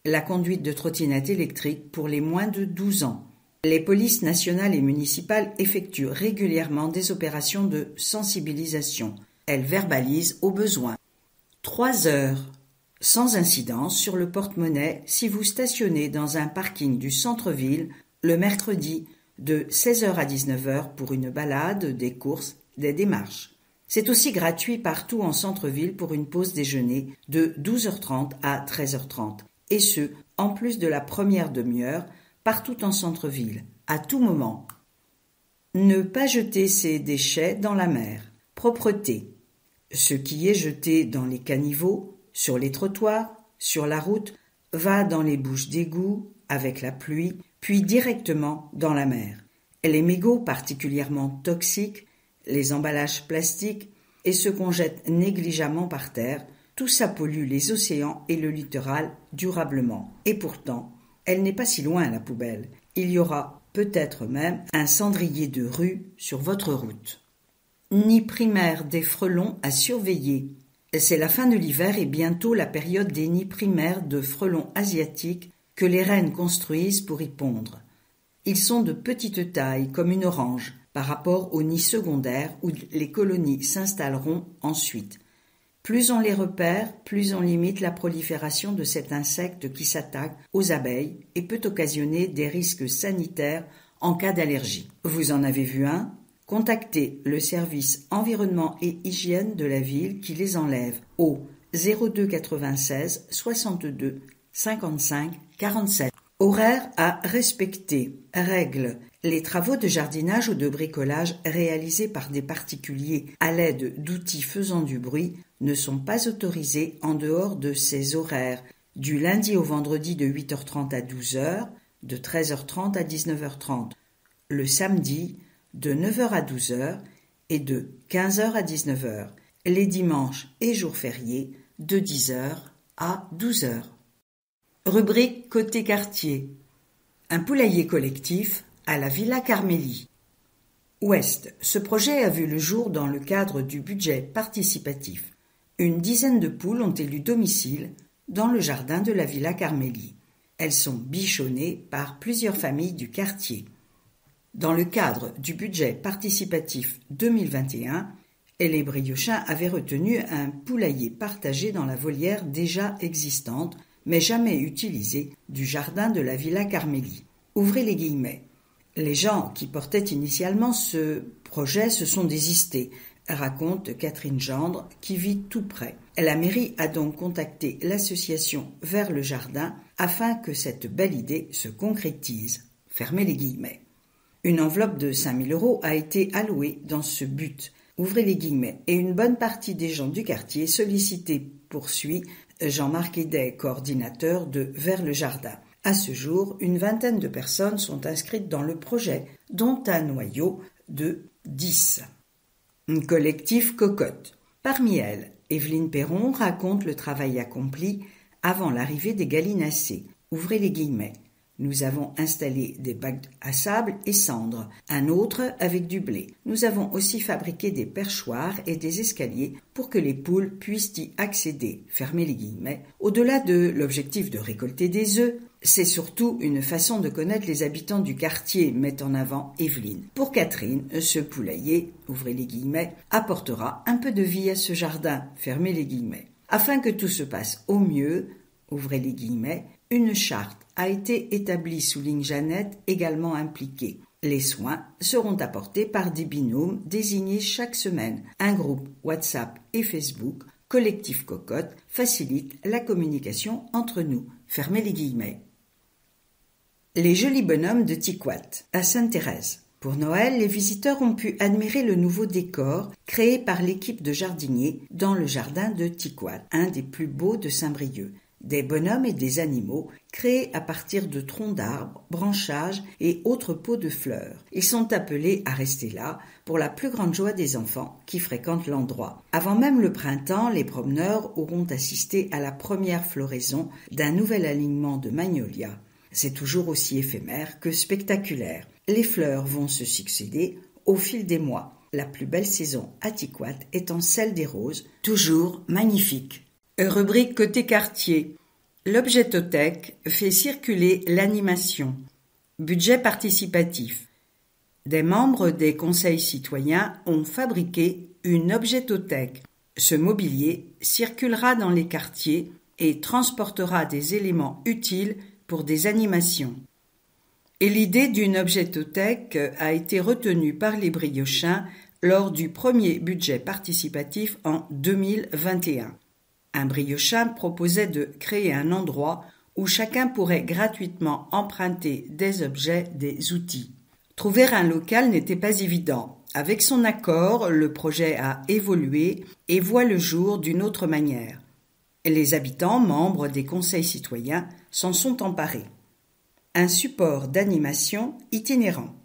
B: la conduite de trottinettes électriques pour les moins de 12 ans. Les polices nationales et municipales effectuent régulièrement des opérations de sensibilisation. Elles verbalisent au besoin. 3 heures sans incidence sur le porte-monnaie si vous stationnez dans un parking du centre-ville le mercredi de 16h à 19h pour une balade, des courses, des démarches. C'est aussi gratuit partout en centre-ville pour une pause déjeuner de 12h30 à 13h30, et ce, en plus de la première demi-heure, partout en centre-ville, à tout moment. Ne pas jeter ses déchets dans la mer. Propreté. Ce qui est jeté dans les caniveaux, sur les trottoirs, sur la route, va dans les bouches d'égout, avec la pluie, puis directement dans la mer. Les mégots particulièrement toxiques, les emballages plastiques et ce qu'on jette négligemment par terre, tout ça pollue les océans et le littoral durablement. Et pourtant, elle n'est pas si loin, la poubelle. Il y aura peut-être même un cendrier de rue sur votre route. Nid primaire des frelons à surveiller. C'est la fin de l'hiver et bientôt la période des nids primaires de frelons asiatiques que les reines construisent pour y pondre. Ils sont de petite taille, comme une orange, par rapport aux nids secondaires où les colonies s'installeront ensuite. Plus on les repère, plus on limite la prolifération de cet insecte qui s'attaque aux abeilles et peut occasionner des risques sanitaires en cas d'allergie. Vous en avez vu un ? Contactez le service environnement et hygiène de la ville qui les enlève au 02 96 62 55 47. Horaires à respecter. Règles. Les travaux de jardinage ou de bricolage réalisés par des particuliers à l'aide d'outils faisant du bruit ne sont pas autorisés en dehors de ces horaires, du lundi au vendredi de 8h30 à 12h, de 13h30 à 19h30, le samedi de 9h à 12h et de 15h à 19h, les dimanches et jours fériés de 10h à 12h. Rubrique côté quartier. Un poulailler collectif à la Villa Carmélie. Ouest. Ce projet a vu le jour dans le cadre du budget participatif. Une dizaine de poules ont élu domicile dans le jardin de la Villa Carmélie. Elles sont bichonnées par plusieurs familles du quartier. Dans le cadre du budget participatif 2021, les Briochins avaient retenu un poulailler partagé dans la volière déjà existante, mais jamais utilisée, du jardin de la Villa Carmélie. Ouvrez les guillemets. Les gens qui portaient initialement ce projet se sont désistés, raconte Catherine Gendre, qui vit tout près. La mairie a donc contacté l'association Vers le Jardin afin que cette belle idée se concrétise. Fermez les guillemets. Une enveloppe de 5 000 € a été allouée dans ce but. Ouvrez les guillemets. Et une bonne partie des gens du quartier sollicités poursuit Jean-Marc Hédet, coordinateur de Vers le Jardin. À ce jour, une vingtaine de personnes sont inscrites dans le projet, dont un noyau de 10. Collectif Cocotte. Parmi elles, Evelyne Perron raconte le travail accompli avant l'arrivée des gallinacés. Ouvrez les guillemets. Nous avons installé des bacs à sable et cendres, un autre avec du blé. Nous avons aussi fabriqué des perchoirs et des escaliers pour que les poules puissent y accéder. Fermez les guillemets. Au-delà de l'objectif de récolter des œufs, c'est surtout une façon de connaître les habitants du quartier, met en avant Evelyne. Pour Catherine, ce poulailler, ouvrez les guillemets, apportera un peu de vie à ce jardin, fermez les guillemets. Afin que tout se passe au mieux, ouvrez les guillemets, une charte a été établie, souligne Jeannette, également impliquée. Les soins seront apportés par des binômes désignés chaque semaine. Un groupe WhatsApp et Facebook, Collectif Cocotte, facilite la communication entre nous. Fermez les guillemets. Les jolis bonhommes de Tiquat, à Sainte-Thérèse. Pour Noël, les visiteurs ont pu admirer le nouveau décor créé par l'équipe de jardiniers dans le jardin de Tiquat, un des plus beaux de Saint-Brieuc. Des bonhommes et des animaux créés à partir de troncs d'arbres, branchages et autres pots de fleurs. Ils sont appelés à rester là pour la plus grande joie des enfants qui fréquentent l'endroit. Avant même le printemps, les promeneurs auront assisté à la première floraison d'un nouvel alignement de magnolias. C'est toujours aussi éphémère que spectaculaire. Les fleurs vont se succéder au fil des mois. la plus belle saison à Tiquat étant celle des roses, toujours magnifique. Rubrique côté quartier. L'objetothèque fait circuler l'animation. Budget participatif. Des membres des conseils citoyens ont fabriqué une objetothèque. Ce mobilier circulera dans les quartiers et transportera des éléments utiles pour des animations. Et l'idée d'une objetothèque a été retenue par les Briochins lors du premier budget participatif en 2021. Un Briochin proposait de créer un endroit où chacun pourrait gratuitement emprunter des objets, des outils. Trouver un local n'était pas évident. Avec son accord, le projet a évolué et voit le jour d'une autre manière. Les habitants, membres des conseils citoyens, s'en sont emparés. Un support d'animation itinérant.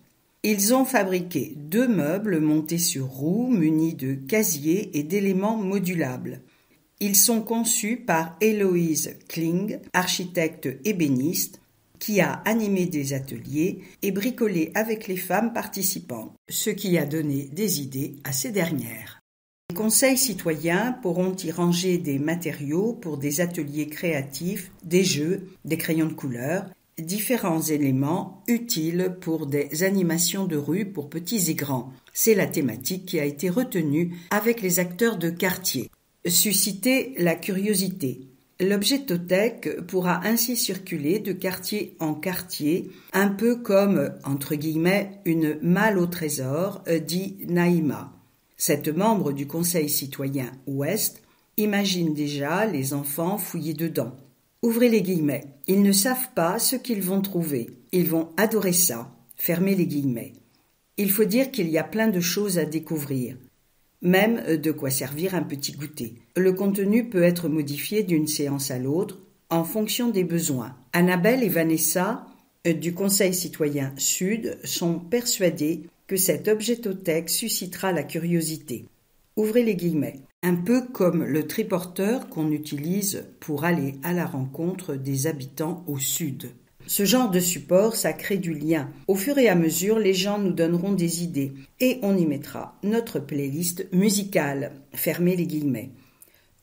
B: Ils ont fabriqué 2 meubles montés sur roues munis de casiers et d'éléments modulables. Ils sont conçus par Héloïse Kling, architecte ébéniste, qui a animé des ateliers et bricolé avec les femmes participantes, ce qui a donné des idées à ces dernières. Les conseils citoyens pourront y ranger des matériaux pour des ateliers créatifs, des jeux, des crayons de couleur, différents éléments utiles pour des animations de rue pour petits et grands. C'est la thématique qui a été retenue avec les acteurs de quartier. Susciter la curiosité. L'objetothèque pourra ainsi circuler de quartier en quartier, un peu comme, entre guillemets, une malle au trésor, dit Naïma. Cette membre du Conseil citoyen Ouest imagine déjà les enfants fouiller dedans. Ouvrez les guillemets. Ils ne savent pas ce qu'ils vont trouver. Ils vont adorer ça. Fermez les guillemets. Il faut dire qu'il y a plein de choses à découvrir. Même de quoi servir un petit goûter. Le contenu peut être modifié d'une séance à l'autre en fonction des besoins. Annabelle et Vanessa du Conseil citoyen Sud sont persuadées que cette objetothèque suscitera la curiosité. Ouvrez les guillemets. Un peu comme le triporteur qu'on utilise pour aller à la rencontre des habitants au Sud. Ce genre de support, ça crée du lien. Au fur et à mesure, les gens nous donneront des idées et on y mettra notre playlist musicale. Fermez les guillemets.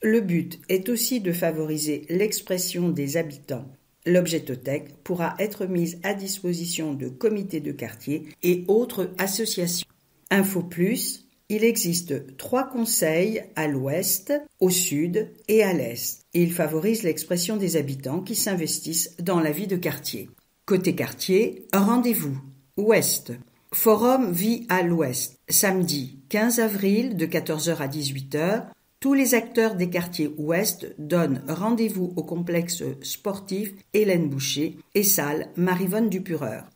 B: Le but est aussi de favoriser l'expression des habitants. L'objetothèque pourra être mise à disposition de comités de quartier et autres associations. Info plus, il existe 3 conseils à l'ouest, au sud et à l'est. Ils favorisent l'expression des habitants qui s'investissent dans la vie de quartier. Côté quartier, rendez-vous. Ouest. Forum Vie à l'Ouest. Samedi 15 avril de 14h à 18h. Tous les acteurs des quartiers ouest donnent rendez-vous au complexe sportif Hélène Boucher et salle Maryvonne Dupureur.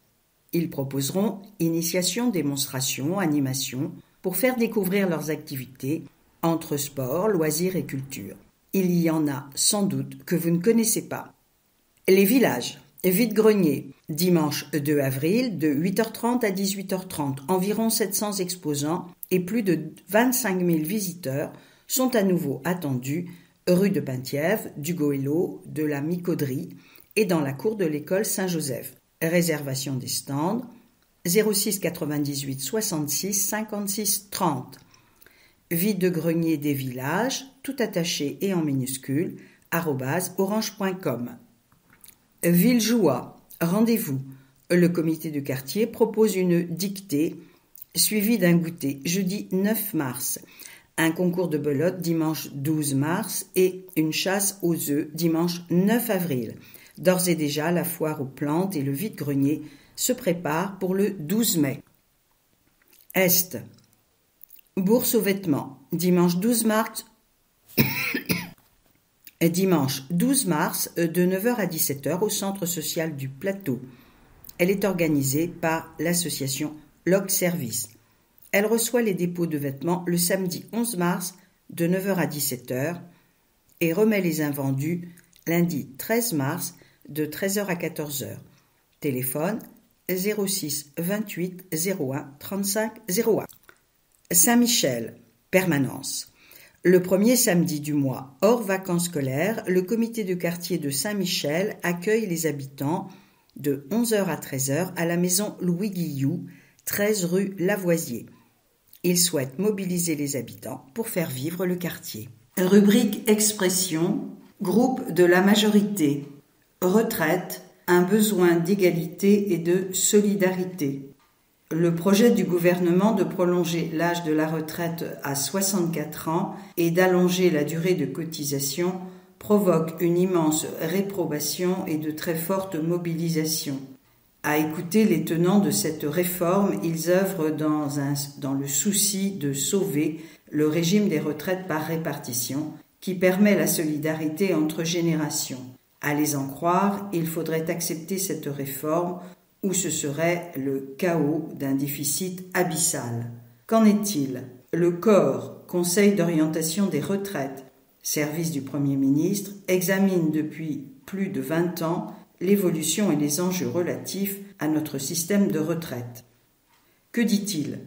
B: Ils proposeront initiation, démonstration, animation, pour faire découvrir leurs activités entre sport, loisirs et culture. Il y en a sans doute que vous ne connaissez pas. Les villages. Vide-grenier, dimanche 2 avril, de 8h30 à 18h30. Environ 700 exposants et plus de 25 000 visiteurs sont à nouveau attendus rue de Penthièvre, du Goëlo, de la Micauderie et dans la cour de l'école Saint-Joseph. Réservation des stands 06 98 66 56 30. Vide-grenier des villages, tout attaché et en minuscule, @orange.com. Villejoie, rendez-vous. Le comité de quartier propose une dictée suivie d'un goûter jeudi 9 mars, un concours de belote dimanche 12 mars et une chasse aux œufs dimanche 9 avril. D'ores et déjà, la foire aux plantes et le vide-grenier se préparent pour le 12 mai. Est. Bourse aux vêtements, dimanche 12 mars de 9h à 17h au centre social du Plateau. Elle est organisée par l'association Log Service. Elle reçoit les dépôts de vêtements le samedi 11 mars de 9h à 17h et remet les invendus lundi 13 mars de 13h à 14h. Téléphone 06 28 01 35 01. Saint-Michel, permanence. Le premier samedi du mois, hors vacances scolaires, le comité de quartier de Saint-Michel accueille les habitants de 11h à 13h à la maison Louis Guilloux, 13 rue Lavoisier. Il souhaite mobiliser les habitants pour faire vivre le quartier. Rubrique Expression, groupe de la majorité. Retraite, un besoin d'égalité et de solidarité. Le projet du gouvernement de prolonger l'âge de la retraite à 64 ans et d'allonger la durée de cotisation provoque une immense réprobation et de très fortes mobilisations. À écouter les tenants de cette réforme, ils œuvrent dans le souci de sauver le régime des retraites par répartition qui permet la solidarité entre générations. À les en croire, il faudrait accepter cette réforme ou ce serait le chaos d'un déficit abyssal. Qu'en est-il ? Le COR, Conseil d'orientation des retraites, service du Premier ministre, examine depuis plus de 20 ans l'évolution et les enjeux relatifs à notre système de retraite. Que dit-il ?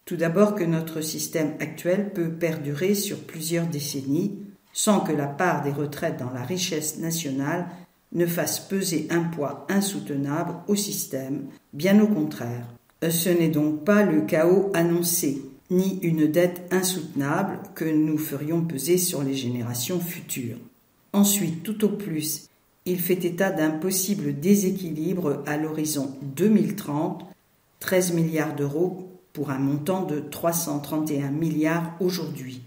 B: Tout d'abord que notre système actuel peut perdurer sur plusieurs décennies sans que la part des retraites dans la richesse nationale ne fasse peser un poids insoutenable au système, bien au contraire. Ce n'est donc pas le chaos annoncé, ni une dette insoutenable que nous ferions peser sur les générations futures. Ensuite, tout au plus, il fait état d'un possible déséquilibre à l'horizon 2030, 13 milliards d'euros pour un montant de 331 milliards aujourd'hui.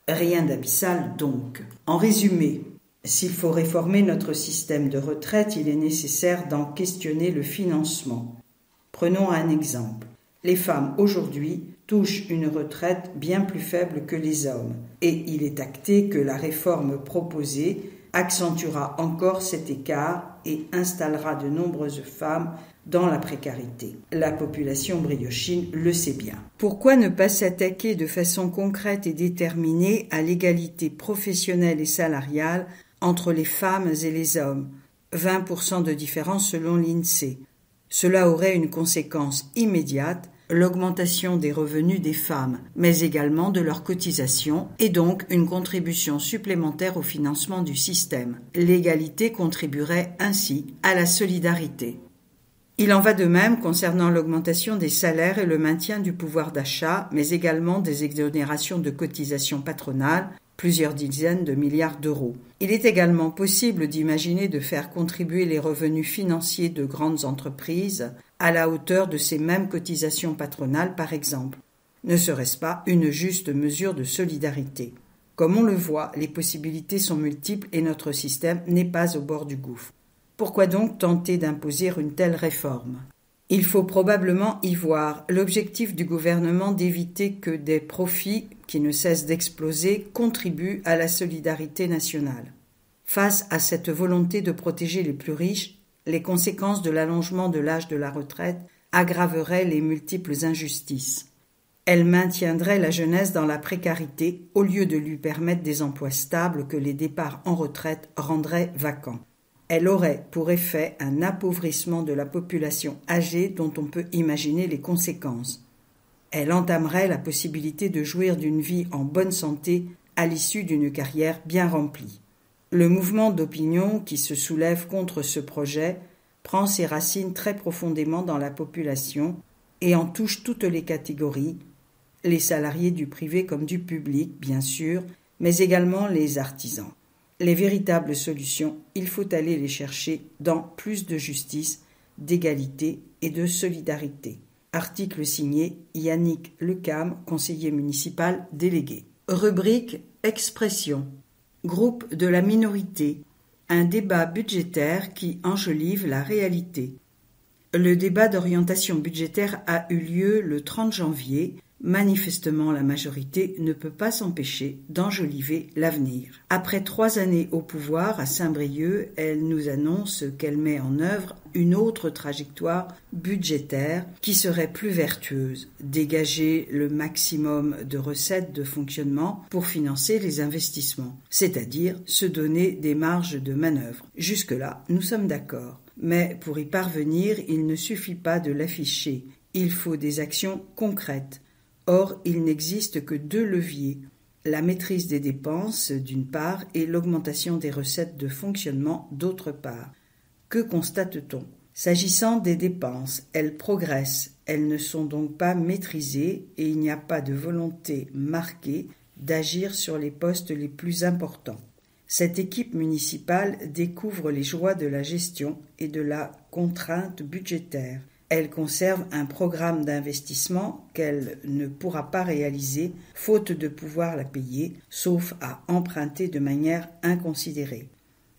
B: Rien d'abyssal donc. En résumé, s'il faut réformer notre système de retraite, il est nécessaire d'en questionner le financement. Prenons un exemple. Les femmes aujourd'hui touchent une retraite bien plus faible que les hommes, et il est acté que la réforme proposée accentuera encore cet écart et installera de nombreuses femmes dans la précarité. La population briochine le sait bien. Pourquoi ne pas s'attaquer de façon concrète et déterminée à l'égalité professionnelle et salariale entre les femmes et les hommes, 20% de différence selon l'INSEE. Cela aurait une conséquence immédiate, l'augmentation des revenus des femmes, mais également de leurs cotisations, et donc une contribution supplémentaire au financement du système. L'égalité contribuerait ainsi à la solidarité. Il en va de même concernant l'augmentation des salaires et le maintien du pouvoir d'achat, mais également des exonérations de cotisations patronales, plusieurs dizaines de milliards d'euros. Il est également possible d'imaginer de faire contribuer les revenus financiers de grandes entreprises à la hauteur de ces mêmes cotisations patronales, par exemple. Ne serait-ce pas une juste mesure de solidarité ? Comme on le voit, les possibilités sont multiples et notre système n'est pas au bord du gouffre. Pourquoi donc tenter d'imposer une telle réforme ? Il faut probablement y voir l'objectif du gouvernement d'éviter que des profits qui ne cessent d'exploser contribuent à la solidarité nationale. Face à cette volonté de protéger les plus riches, les conséquences de l'allongement de l'âge de la retraite aggraveraient les multiples injustices. Elles maintiendraient la jeunesse dans la précarité au lieu de lui permettre des emplois stables que les départs en retraite rendraient vacants. Elle aurait pour effet un appauvrissement de la population âgée dont on peut imaginer les conséquences. Elle entamerait la possibilité de jouir d'une vie en bonne santé à l'issue d'une carrière bien remplie. Le mouvement d'opinion qui se soulève contre ce projet prend ses racines très profondément dans la population et en touche toutes les catégories, les salariés du privé comme du public, bien sûr, mais également les artisans. Les véritables solutions, il faut aller les chercher dans plus de justice, d'égalité et de solidarité. Article signé Yannick Lecam, conseiller municipal délégué. Rubrique Expression. Groupe de la minorité. Un débat budgétaire qui enjolive la réalité. Le débat d'orientation budgétaire a eu lieu le 30 janvier. Manifestement, la majorité ne peut pas s'empêcher d'enjoliver l'avenir. Après 3 années au pouvoir à Saint-Brieuc, elle nous annonce qu'elle met en œuvre une autre trajectoire budgétaire qui serait plus vertueuse, dégager le maximum de recettes de fonctionnement pour financer les investissements, c'est-à-dire se donner des marges de manœuvre. Jusque-là, nous sommes d'accord. Mais pour y parvenir, il ne suffit pas de l'afficher, il faut des actions concrètes. Or, il n'existe que 2 leviers, la maîtrise des dépenses d'une part et l'augmentation des recettes de fonctionnement d'autre part. Que constate-t-on ? S'agissant des dépenses, elles progressent, Elles ne sont donc pas maîtrisées et il n'y a pas de volonté marquée d'agir sur les postes les plus importants. Cette équipe municipale découvre les joies de la gestion et de la contrainte budgétaire. Elle conserve un programme d'investissement qu'elle ne pourra pas réaliser, faute de pouvoir la payer, sauf à emprunter de manière inconsidérée.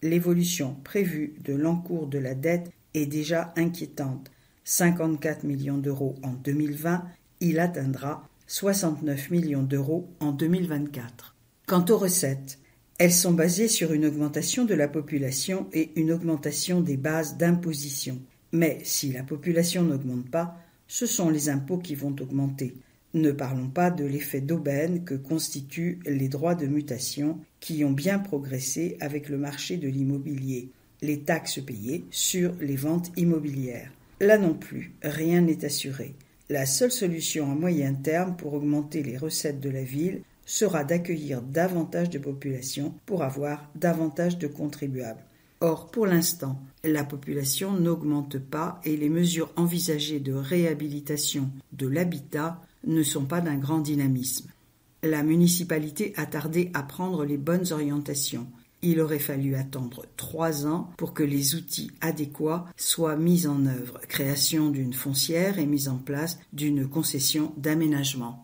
B: L'évolution prévue de l'encours de la dette est déjà inquiétante. 54 millions d'euros en 2020, il atteindra 69 millions d'euros en 2024. Quant aux recettes, elles sont basées sur une augmentation de la population et une augmentation des bases d'imposition. Mais si la population n'augmente pas, ce sont les impôts qui vont augmenter. Ne parlons pas de l'effet d'aubaine que constituent les droits de mutation qui ont bien progressé avec le marché de l'immobilier, les taxes payées sur les ventes immobilières. Là non plus, rien n'est assuré. La seule solution à moyen terme pour augmenter les recettes de la ville sera d'accueillir davantage de population pour avoir davantage de contribuables. Or, pour l'instant, la population n'augmente pas et les mesures envisagées de réhabilitation de l'habitat ne sont pas d'un grand dynamisme. La municipalité a tardé à prendre les bonnes orientations. Il aurait fallu attendre 3 ans pour que les outils adéquats soient mis en œuvre, création d'une foncière et mise en place d'une concession d'aménagement.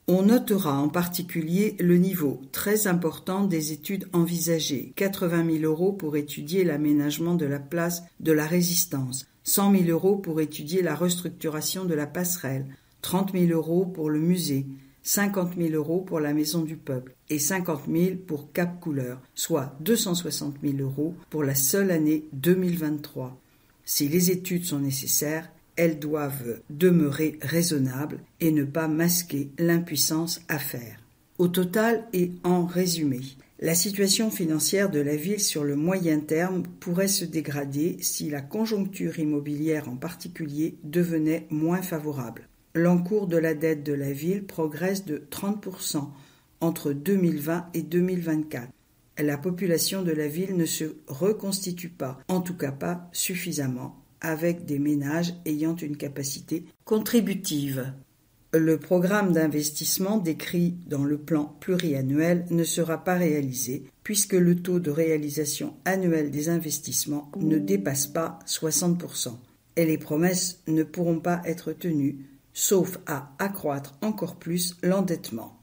B: On notera en particulier le niveau très important des études envisagées, 80 000 euros pour étudier l'aménagement de la place de la Résistance, 100 000 euros pour étudier la restructuration de la passerelle, 30 000 euros pour le musée, 50 000 euros pour la Maison du Peuple et 50 000 pour Cap Couleur, soit 260 000 euros pour la seule année 2023. Si les études sont nécessaires, elles doivent demeurer raisonnables et ne pas masquer l'impuissance à faire. Au total et en résumé, la situation financière de la ville sur le moyen terme pourrait se dégrader si la conjoncture immobilière en particulier devenait moins favorable. L'encours de la dette de la ville progresse de 30% entre 2020 et 2024. La population de la ville ne se reconstitue pas, en tout cas pas suffisamment, avec des ménages ayant une capacité contributive. Le programme d'investissement décrit dans le plan pluriannuel ne sera pas réalisé puisque le taux de réalisation annuel des investissements ne dépasse pas 60%. Et les promesses ne pourront pas être tenues, sauf à accroître encore plus l'endettement.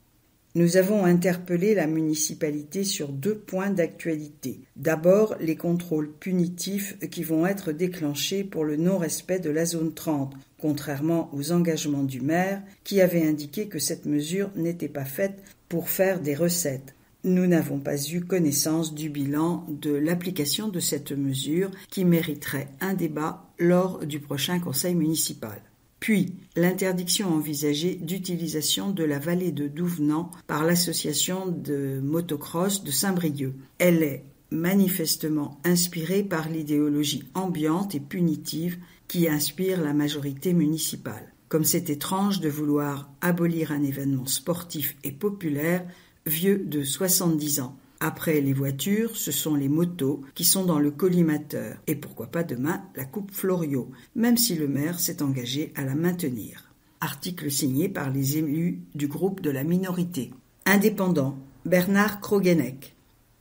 B: Nous avons interpellé la municipalité sur 2 points d'actualité. D'abord, les contrôles punitifs qui vont être déclenchés pour le non-respect de la zone 30, contrairement aux engagements du maire qui avait indiqué que cette mesure n'était pas faite pour faire des recettes. Nous n'avons pas eu connaissance du bilan de l'application de cette mesure qui mériterait un débat lors du prochain conseil municipal. Puis, l'interdiction envisagée d'utilisation de la vallée de Douvenant par l'association de motocross de Saint-Brieuc. Elle est manifestement inspirée par l'idéologie ambiante et punitive qui inspire la majorité municipale. Comme c'est étrange de vouloir abolir un événement sportif et populaire vieux de 70 ans. Après les voitures, ce sont les motos qui sont dans le collimateur. Et pourquoi pas demain la coupe Florio, même si le maire s'est engagé à la maintenir. Article signé par les élus du groupe de la minorité. Indépendant, Bernard Krogenek.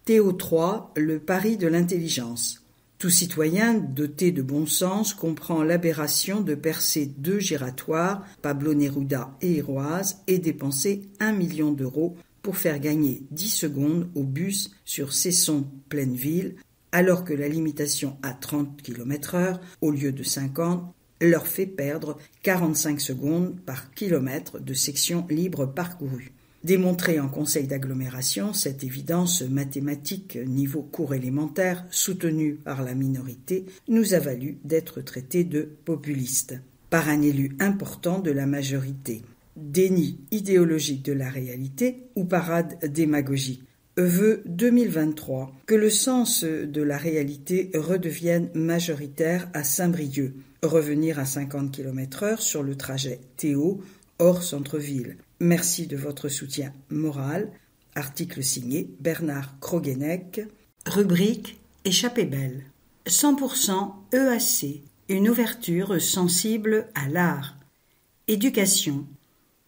B: Théo 3, le pari de l'intelligence. Tout citoyen doté de bon sens comprend l'aberration de percer 2 giratoires, Pablo Neruda et Héroise, et dépenser 1 million d'euros pour faire gagner 10 secondes au bus sur Cesson-Plaineville, alors que la limitation à 30 km/h au lieu de 50 leur fait perdre 45 secondes par kilomètre de section libre parcourue. Démontrée en conseil d'agglomération, cette évidence mathématique niveau cours élémentaire soutenue par la minorité nous a valu d'être traités de populistes par un élu important de la majorité. Déni idéologique de la réalité ou parade démagogique. Vœu 2023, que le sens de la réalité redevienne majoritaire à Saint-Brieuc, revenir à 50 km/h sur le trajet Théo hors centre-ville. Merci de votre soutien moral. Article signé Bernard Krogenek. Rubrique Échappée belle. 100% EAC, une ouverture sensible à l'art. Éducation.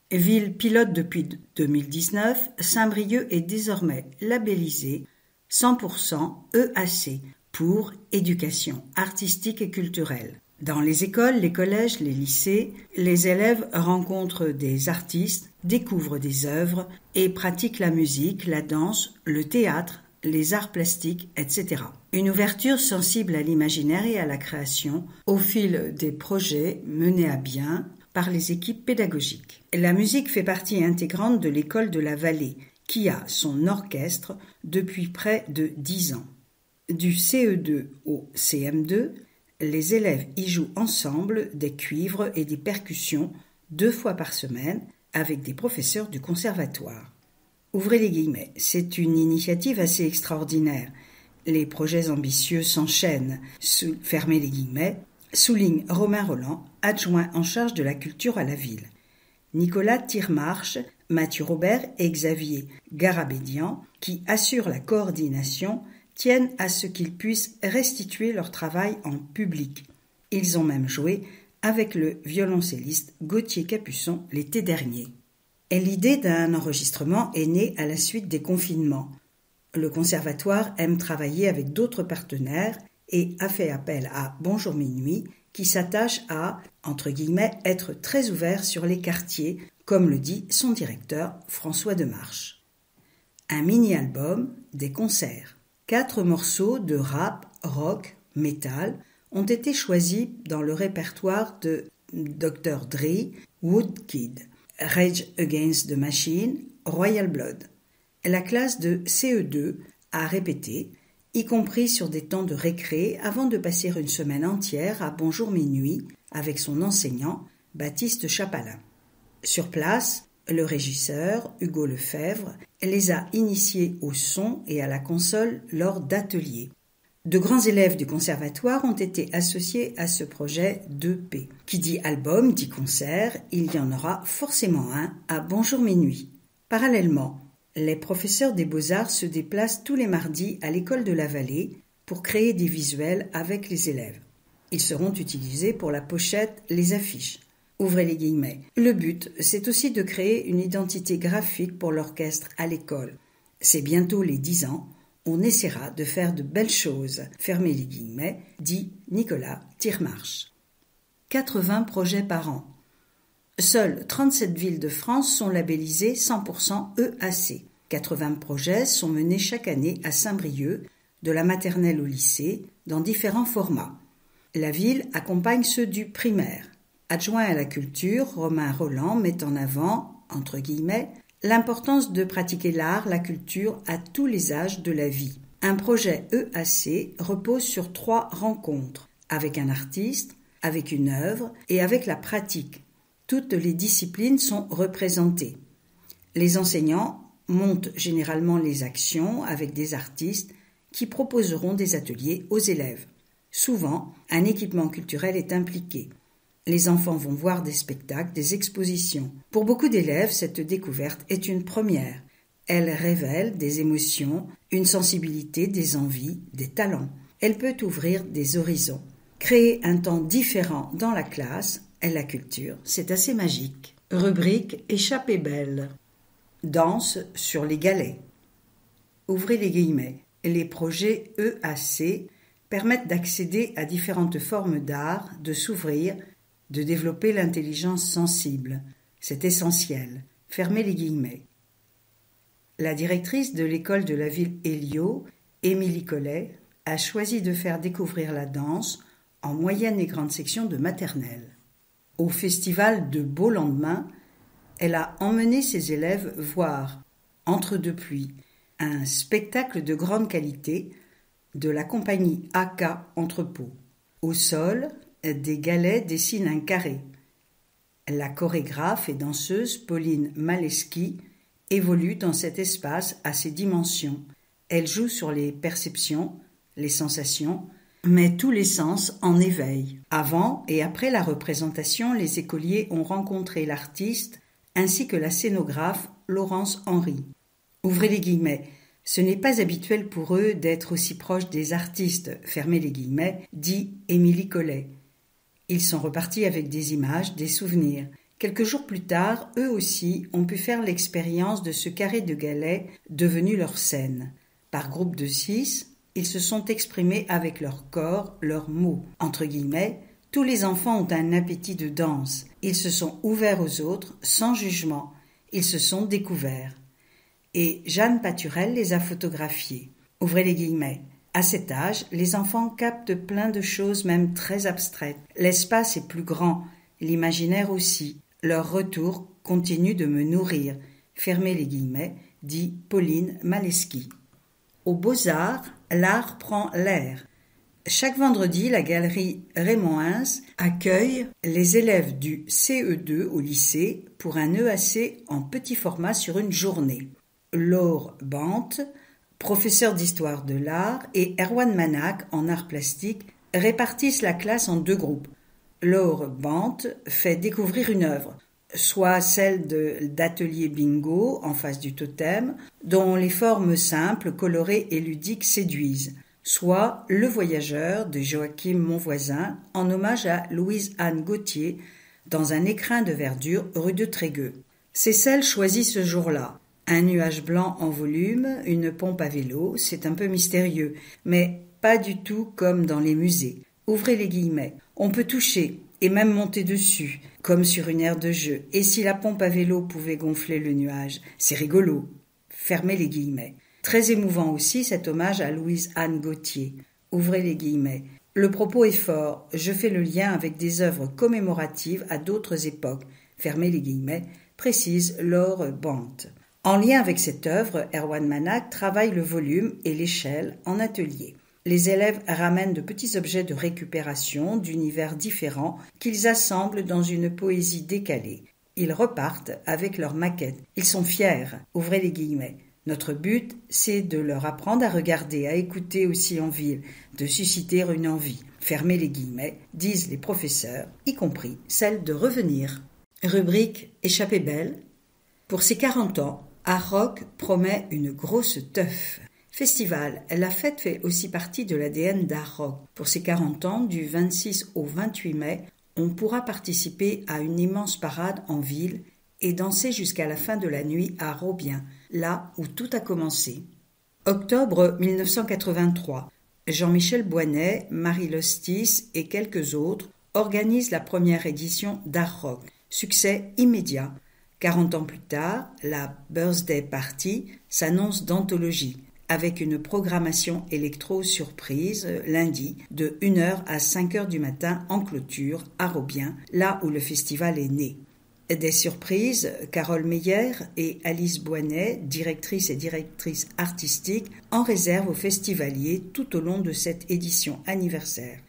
B: Ville pilote depuis 2019, Saint-Brieuc est désormais labellisé 100% EAC pour éducation artistique et culturelle. Dans les écoles, les collèges, les lycées, les élèves rencontrent des artistes, découvrent des œuvres et pratiquent la musique, la danse, le théâtre, les arts plastiques, etc. Une ouverture sensible à l'imaginaire et à la création au fil des projets menés à bien par les équipes pédagogiques. La musique fait partie intégrante de l'école de la Vallée, qui a son orchestre depuis près de 10 ans. Du CE2 au CM2, les élèves y jouent ensemble des cuivres et des percussions 2 fois par semaine avec des professeurs du conservatoire. Ouvrez les guillemets, c'est une initiative assez extraordinaire. Les projets ambitieux s'enchaînent, fermez les guillemets, souligne Romain Roland, adjoint en charge de la culture à la ville. Nicolas Tirmarche, Mathieu Robert et Xavier Garabédian, qui assurent la coordination, tiennent à ce qu'ils puissent restituer leur travail en public. Ils ont même joué avec le violoncelliste Gauthier Capuçon l'été dernier. Et l'idée d'un enregistrement est née à la suite des confinements. Le conservatoire aime travailler avec d'autres partenaires et a fait appel à Bonjour Minuit, qui s'attache à, entre guillemets, être très ouvert sur les quartiers, comme le dit son directeur François Demarche. Un mini-album, des concerts. 4 morceaux de rap, rock, métal ont été choisis dans le répertoire de Dr. Dre, Woodkid, Rage Against the Machine, Royal Blood. La classe de CE2 a répété, y compris sur des temps de récré, avant de passer une semaine entière à Bonjour Minuit avec son enseignant, Baptiste Chapalin. Sur place, le régisseur, Hugo Lefebvre, les a initiés au son et à la console lors d'ateliers. De grands élèves du conservatoire ont été associés à ce projet 2P. Qui dit album, dit concert, il y en aura forcément un à Bonjour Minuit. Parallèlement, les professeurs des Beaux-Arts se déplacent tous les mardis à l'école de la Vallée pour créer des visuels avec les élèves. Ils seront utilisés pour la pochette, les affiches. Ouvrez les guillemets. Le but, c'est aussi de créer une identité graphique pour l'orchestre à l'école. C'est bientôt les 10 ans, on essaiera de faire de belles choses. Fermez les guillemets, dit Nicolas Tirmarche. 80 projets par an. Seules 37 villes de France sont labellisées 100% EAC. 80 projets sont menés chaque année à Saint-Brieuc, de la maternelle au lycée, dans différents formats. La ville accompagne ceux du primaire. Adjoint à la culture, Romain Roland met en avant, entre guillemets, l'importance de pratiquer l'art, la culture à tous les âges de la vie. Un projet EAC repose sur 3 rencontres, avec un artiste, avec une œuvre et avec la pratique. Toutes les disciplines sont représentées. Les enseignants montent généralement les actions avec des artistes qui proposeront des ateliers aux élèves. Souvent, un équipement culturel est impliqué. Les enfants vont voir des spectacles, des expositions. Pour beaucoup d'élèves, cette découverte est une première. Elle révèle des émotions, une sensibilité, des envies, des talents. Elle peut ouvrir des horizons. Créer un temps différent dans la classe et la culture, c'est assez magique. Rubrique Échappée belle. Danse sur les galets. Ouvrez les guillemets. Les projets EAC permettent d'accéder à différentes formes d'art, de s'ouvrir, de développer l'intelligence sensible. C'est essentiel. Fermez les guillemets. La directrice de l'école de la ville Elio, Émilie Collet, a choisi de faire découvrir la danse en moyenne et grande section de maternelle. Au festival de Beau Lendemain, elle a emmené ses élèves voir, entre deux pluies, un spectacle de grande qualité de la compagnie AK Entrepôt. Au sol, des galets dessinent un carré. La chorégraphe et danseuse Pauline Maleski évolue dans cet espace à ses dimensions. Elle joue sur les perceptions, les sensations, met tous les sens en éveil. Avant et après la représentation, les écoliers ont rencontré l'artiste ainsi que la scénographe Laurence Henry. Ouvrez les guillemets. Ce n'est pas habituel pour eux d'être aussi proches des artistes, fermez les guillemets, dit Émilie Collet. Ils sont repartis avec des images, des souvenirs. Quelques jours plus tard, eux aussi ont pu faire l'expérience de ce carré de galets devenu leur scène. Par groupe de 6, ils se sont exprimés avec leur corps, leurs mots. Entre guillemets, tous les enfants ont un appétit de danse. Ils se sont ouverts aux autres, sans jugement. Ils se sont découverts. Et Jeanne Paturel les a photographiés. Ouvrez les guillemets. À cet âge, les enfants captent plein de choses, même très abstraites. L'espace est plus grand, l'imaginaire aussi. Leur retour continue de me nourrir. Fermez les guillemets, dit Pauline Maleski. Aux Beaux-Arts, l'art prend l'air. Chaque vendredi, la galerie Raymond Hins accueille les élèves du CE2 au lycée pour un EAC en petit format sur une journée. Laure Bante, professeur d'histoire de l'art, et Erwan Manac en art plastique répartissent la classe en 2 groupes. Laure Bante fait découvrir une œuvre, soit celle d'Atelier Bingo en face du totem, dont les formes simples, colorées et ludiques séduisent, soit Le Voyageur de Joachim Monvoisin en hommage à Louise-Anne Gauthier dans un écrin de verdure rue de Trégueux. C'est celle choisie ce jour-là. Un nuage blanc en volume, une pompe à vélo, c'est un peu mystérieux, mais pas du tout comme dans les musées. Ouvrez les guillemets. On peut toucher et même monter dessus, comme sur une aire de jeu. Et si la pompe à vélo pouvait gonfler le nuage, c'est rigolo. Fermez les guillemets. Très émouvant aussi cet hommage à Louise-Anne Gauthier. Ouvrez les guillemets. Le propos est fort. Je fais le lien avec des œuvres commémoratives à d'autres époques. Fermez les guillemets, précise Laure Bante. En lien avec cette œuvre, Erwan Manac travaille le volume et l'échelle en atelier. Les élèves ramènent de petits objets de récupération d'univers différents qu'ils assemblent dans une poésie décalée. Ils repartent avec leur maquette. Ils sont fiers. Ouvrez les guillemets. Notre but, c'est de leur apprendre à regarder, à écouter aussi en ville, de susciter une envie. Fermez les guillemets, disent les professeurs, y compris celle de revenir. Rubrique Échappée belle. Pour ses 40 ans, Art Rock promet une grosse teuf. Festival, la fête fait aussi partie de l'ADN d'Art Rock. Pour ses 40 ans, du 26 au 28 mai, on pourra participer à une immense parade en ville et danser jusqu'à la fin de la nuit à Robien, là où tout a commencé. Octobre 1983, Jean-Michel Boinet, Marie Lostis et quelques autres organisent la première édition d'Art Rock. Succès immédiat. 40 ans plus tard, la Birthday Party s'annonce d'anthologie, avec une programmation électro-surprise lundi de 1h à 5h du matin en clôture à Robien, là où le festival est né. Des surprises, Carole Meyer et Alice Boinet, directrices et directrices artistiques, en réservent aux festivaliers tout au long de cette édition anniversaire.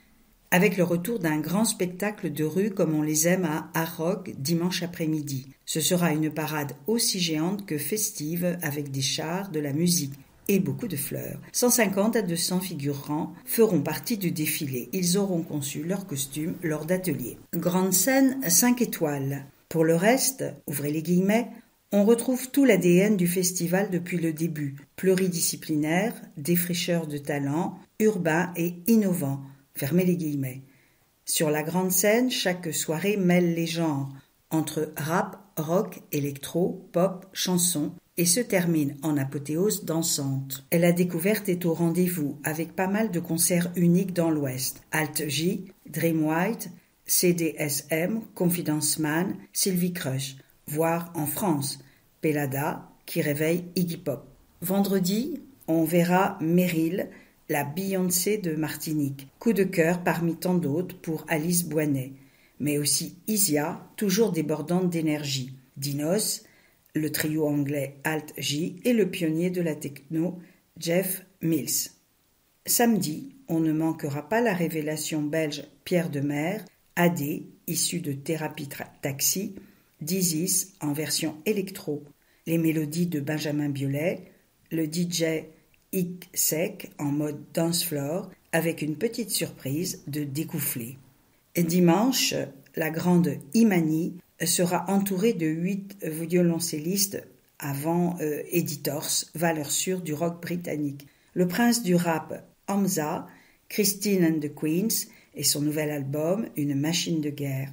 B: Avec le retour d'un grand spectacle de rue comme on les aime à Art Rock dimanche après-midi. Ce sera une parade aussi géante que festive avec des chars, de la musique et beaucoup de fleurs. 150 à 200 figurants feront partie du défilé. Ils auront conçu leurs costumes lors d'ateliers. Grande scène 5 étoiles. Pour le reste, ouvrez les guillemets, on retrouve tout l'ADN du festival depuis le début. Pluridisciplinaire, défricheur de talent, urbain et innovant. Fermez les guillemets. Sur la grande scène, chaque soirée mêle les genres, entre rap, rock, électro, pop, chanson, et se termine en apothéose dansante. La découverte est au rendez-vous, avec pas mal de concerts uniques dans l'Ouest. Alt J, Dream White, CDSM, Confidence Man, Sylvie Crush, voire en France, Pellada, qui réveille Iggy Pop. Vendredi, on verra Meryl, la Beyoncé de Martinique. Coup de cœur parmi tant d'autres pour Alice Boinet, mais aussi Isia, toujours débordante d'énergie. Dinos, le trio anglais Alt J et le pionnier de la techno Jeff Mills. Samedi, on ne manquera pas la révélation belge Pierre Demer, AD, issu de Thérapie Taxi, d'Isis en version électro, les mélodies de Benjamin Biolay, le DJ Hic Sec en mode dance floor avec une petite surprise de découflé. Dimanche, la grande Imani sera entourée de 8 violoncellistes avant Editors, valeur sûre du rock britannique. Le prince du rap Hamza, Christine and the Queens et son nouvel album Une machine de guerre.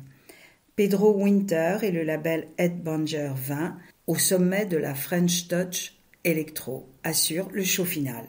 B: Pedro Winter et le label Headbanger 20, au sommet de la French Touch Electro, assure le show final.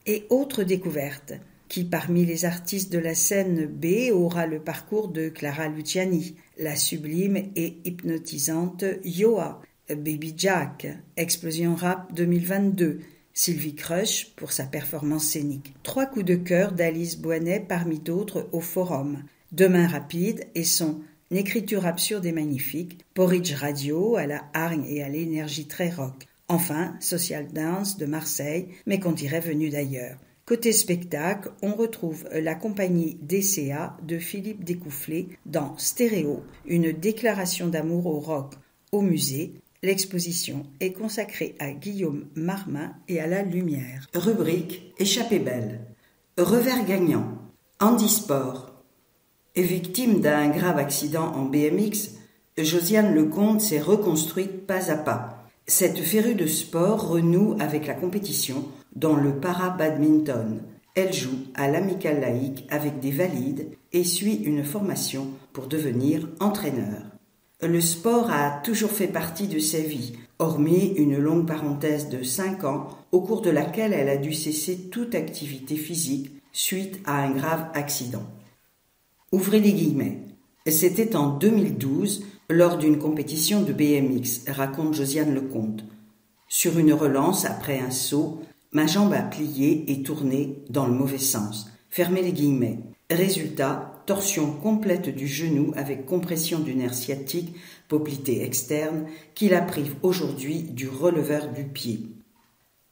B: Et autre découverte, qui parmi les artistes de la scène B aura le parcours de Clara Luciani, la sublime et hypnotisante Yoa, Baby Jack, Explosion Rap 2022, Sylvie Crush pour sa performance scénique. 3 coups de cœur d'Alice Boinet parmi d'autres au Forum. Demain rapide et son écriture absurde et magnifique, Porridge Radio à la hargne et à l'énergie très rock. Enfin, Social Dance de Marseille, mais qu'on dirait venu d'ailleurs. Côté spectacle, on retrouve la compagnie DCA de Philippe Découfflé dans Stéréo, une déclaration d'amour au rock au musée. L'exposition est consacrée à Guillaume Marmin et à la lumière.
C: Rubrique Échappée belle. Revers gagnant. Handisport. Victime d'un grave accident en BMX, Josiane Lecomte s'est reconstruite pas à pas. Cette férue de sport renoue avec la compétition dans le para-badminton. Elle joue à l'amicale laïque avec des valides et suit une formation pour devenir entraîneur. Le sport a toujours fait partie de sa vie, hormis une longue parenthèse de 5 ans au cours de laquelle elle a dû cesser toute activité physique suite à un grave accident. Ouvrez les guillemets. C'était en 2012, lors d'une compétition de BMX, raconte Josiane Lecomte. Sur une relance après un saut, ma jambe a plié et tourné dans le mauvais sens. Fermez les guillemets. Résultat, torsion complète du genou avec compression du nerf sciatique, poplité externe, qui la prive aujourd'hui du releveur du pied.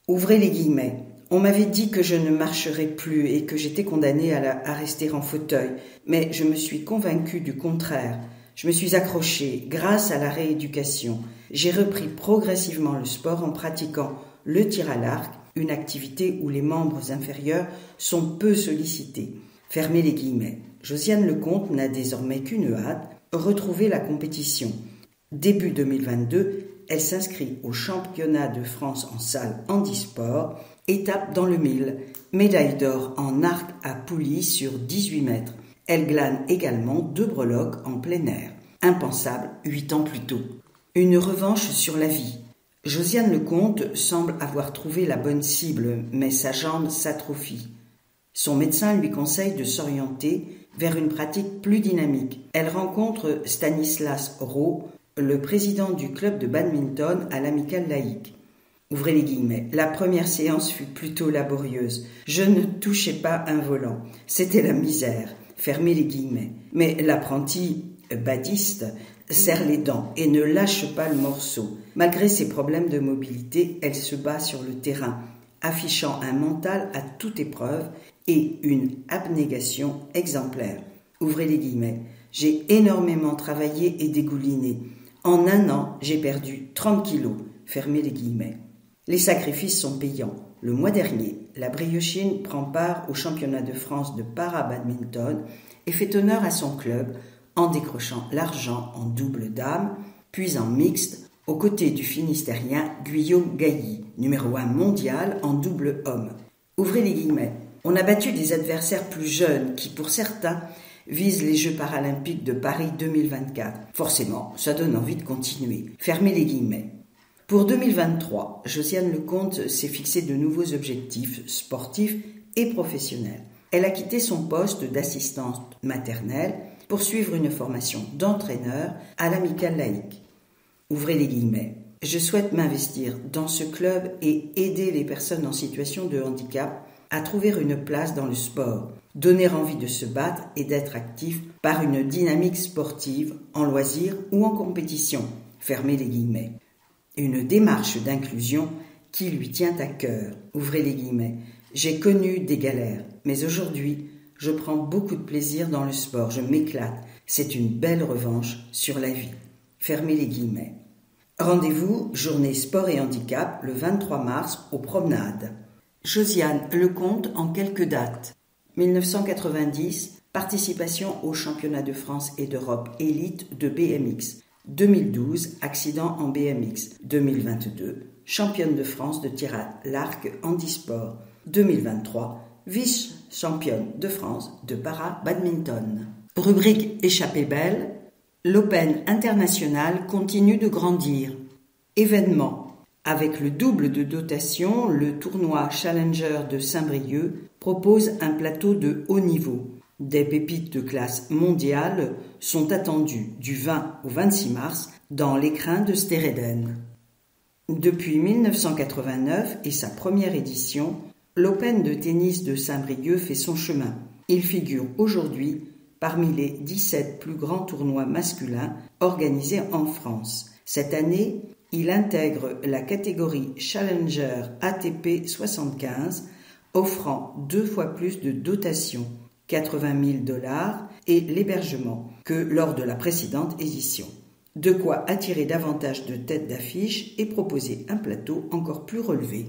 C: Ouvrez les guillemets. On m'avait dit que je ne marcherais plus et que j'étais condamnée à rester en fauteuil, mais je me suis convaincue du contraire. Je me suis accrochée grâce à la rééducation. J'ai repris progressivement le sport en pratiquant le tir à l'arc, une activité où les membres inférieurs sont peu sollicités. Fermez les guillemets. Josiane Lecomte n'a désormais qu'une hâte, retrouver la compétition. Début 2022, elle s'inscrit au championnat de France en salle handisport, étape dans le 1000, médaille d'or en arc à poulie sur 18 mètres. Elle glane également 2 breloques en plein air. Impensable 8 ans plus tôt. Une revanche sur la vie. Josiane Lecomte semble avoir trouvé la bonne cible, mais sa jambe s'atrophie. Son médecin lui conseille de s'orienter vers une pratique plus dynamique. Elle rencontre Stanislas Rowe, le président du club de badminton à l'amicale laïque. Ouvrez les guillemets. La première séance fut plutôt laborieuse. Je ne touchais pas un volant. C'était la misère. Fermez les guillemets. Mais l'apprenti badiste serre les dents et ne lâche pas le morceau. Malgré ses problèmes de mobilité, elle se bat sur le terrain, affichant un mental à toute épreuve et une abnégation exemplaire. Ouvrez les guillemets. J'ai énormément travaillé et dégouliné. En 1 an, j'ai perdu 30 kilos. Fermez les guillemets. Les sacrifices sont payants. Le mois dernier, la Briochine prend part au championnat de France de para-badminton et fait honneur à son club en décrochant l'argent en double dame, puis en mixte, aux côtés du Finistérien Guillaume Gailly, numéro 1 mondial en double homme. Ouvrez les guillemets. On a battu des adversaires plus jeunes qui, pour certains, visent les Jeux paralympiques de Paris 2024. Forcément, ça donne envie de continuer. Fermez les guillemets. Pour 2023, Josiane Lecomte s'est fixé de nouveaux objectifs sportifs et professionnels. Elle a quitté son poste d'assistante maternelle pour suivre une formation d'entraîneur à l'amicale laïque. Ouvrez les guillemets. Je souhaite m'investir dans ce club et aider les personnes en situation de handicap à trouver une place dans le sport, donner envie de se battre et d'être actif par une dynamique sportive, en loisir ou en compétition. Fermez les guillemets. Une démarche d'inclusion qui lui tient à cœur. Ouvrez les guillemets. J'ai connu des galères, mais aujourd'hui, je prends beaucoup de plaisir dans le sport, je m'éclate. C'est une belle revanche sur la vie. Fermez les guillemets. Rendez-vous, journée sport et handicap, le 23 mars, aux Promenades. Josiane Lecomte en quelques dates. 1990, participation au championnat de France et d'Europe élite de BMX. 2012, accident en BMX. 2022, championne de France de tir à l'arc handisport. 2023, vice-championne de France de para-badminton. Rubrique Échappée belle. L'Open international continue de grandir. Événements. Avec le double de dotation, le tournoi Challenger de Saint-Brieuc propose un plateau de haut niveau. Des pépites de classe mondiale sont attendues du 20 au 26 mars dans l'écrin de Stereden. Depuis 1989 et sa première édition, l'Open de tennis de Saint-Brieuc fait son chemin. Il figure aujourd'hui parmi les 17 plus grands tournois masculins organisés en France. Cette année, il intègre la catégorie Challenger ATP 75, offrant 2 fois plus de dotation, 80 000 $, et l'hébergement que lors de la précédente édition. De quoi attirer davantage de têtes d'affiche et proposer un plateau encore plus relevé.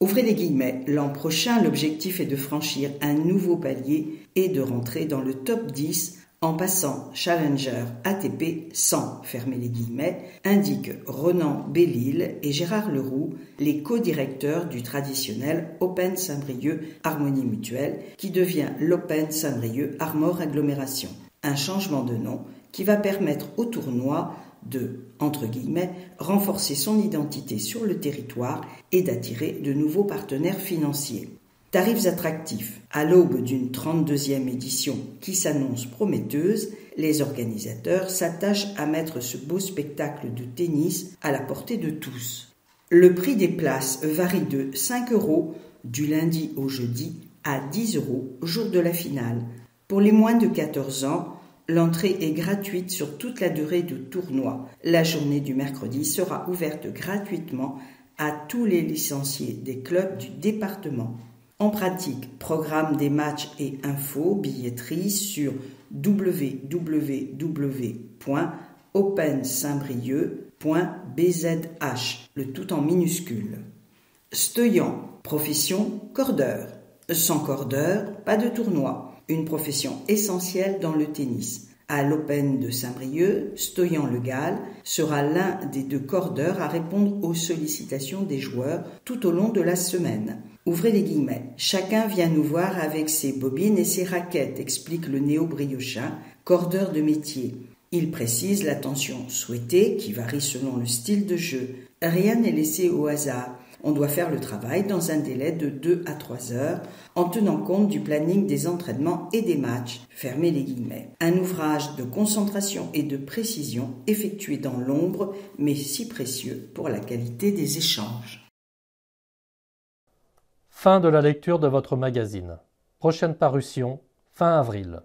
C: Ouvrez les guillemets, l'an prochain, l'objectif est de franchir un nouveau palier et de rentrer dans le top 10 en passant Challenger ATP 100, fermez les guillemets, indiquent Ronan Bellil et Gérard Leroux, les co-directeurs du traditionnel Open Saint-Brieuc Harmonie Mutuelle, qui devient l'Open Saint-Brieuc Armor Agglomération. Un changement de nom qui va permettre au tournoi de, entre guillemets, renforcer son identité sur le territoire et d'attirer de nouveaux partenaires financiers. Tarifs attractifs. À l'aube d'une 32e édition qui s'annonce prometteuse, les organisateurs s'attachent à mettre ce beau spectacle de tennis à la portée de tous. Le prix des places varie de 5 € du lundi au jeudi à 10 € jour de la finale. Pour les moins de 14 ans, l'entrée est gratuite sur toute la durée du tournoi. La journée du mercredi sera ouverte gratuitement à tous les licenciés des clubs du département. En pratique, programme des matchs et infos, billetterie sur www.opensaintbrieuc.bzh, le tout en minuscule. Stoyan, profession cordeur. Sans cordeur, pas de tournoi. Une profession essentielle dans le tennis. À l'Open de Saint-Brieuc, Stoyan Le Gall sera l'un des 2 cordeurs à répondre aux sollicitations des joueurs tout au long de la semaine. Ouvrez les guillemets. Chacun vient nous voir avec ses bobines et ses raquettes, explique le néo-briochin, cordeur de métier. Il précise l'attention souhaitée qui varie selon le style de jeu. Rien n'est laissé au hasard. On doit faire le travail dans un délai de 2 à 3 heures en tenant compte du planning des entraînements et des matchs. Fermez les guillemets. Un ouvrage de concentration et de précision effectué dans l'ombre mais si précieux pour la qualité des échanges.
D: Fin de la lecture de votre magazine. Prochaine parution, fin avril.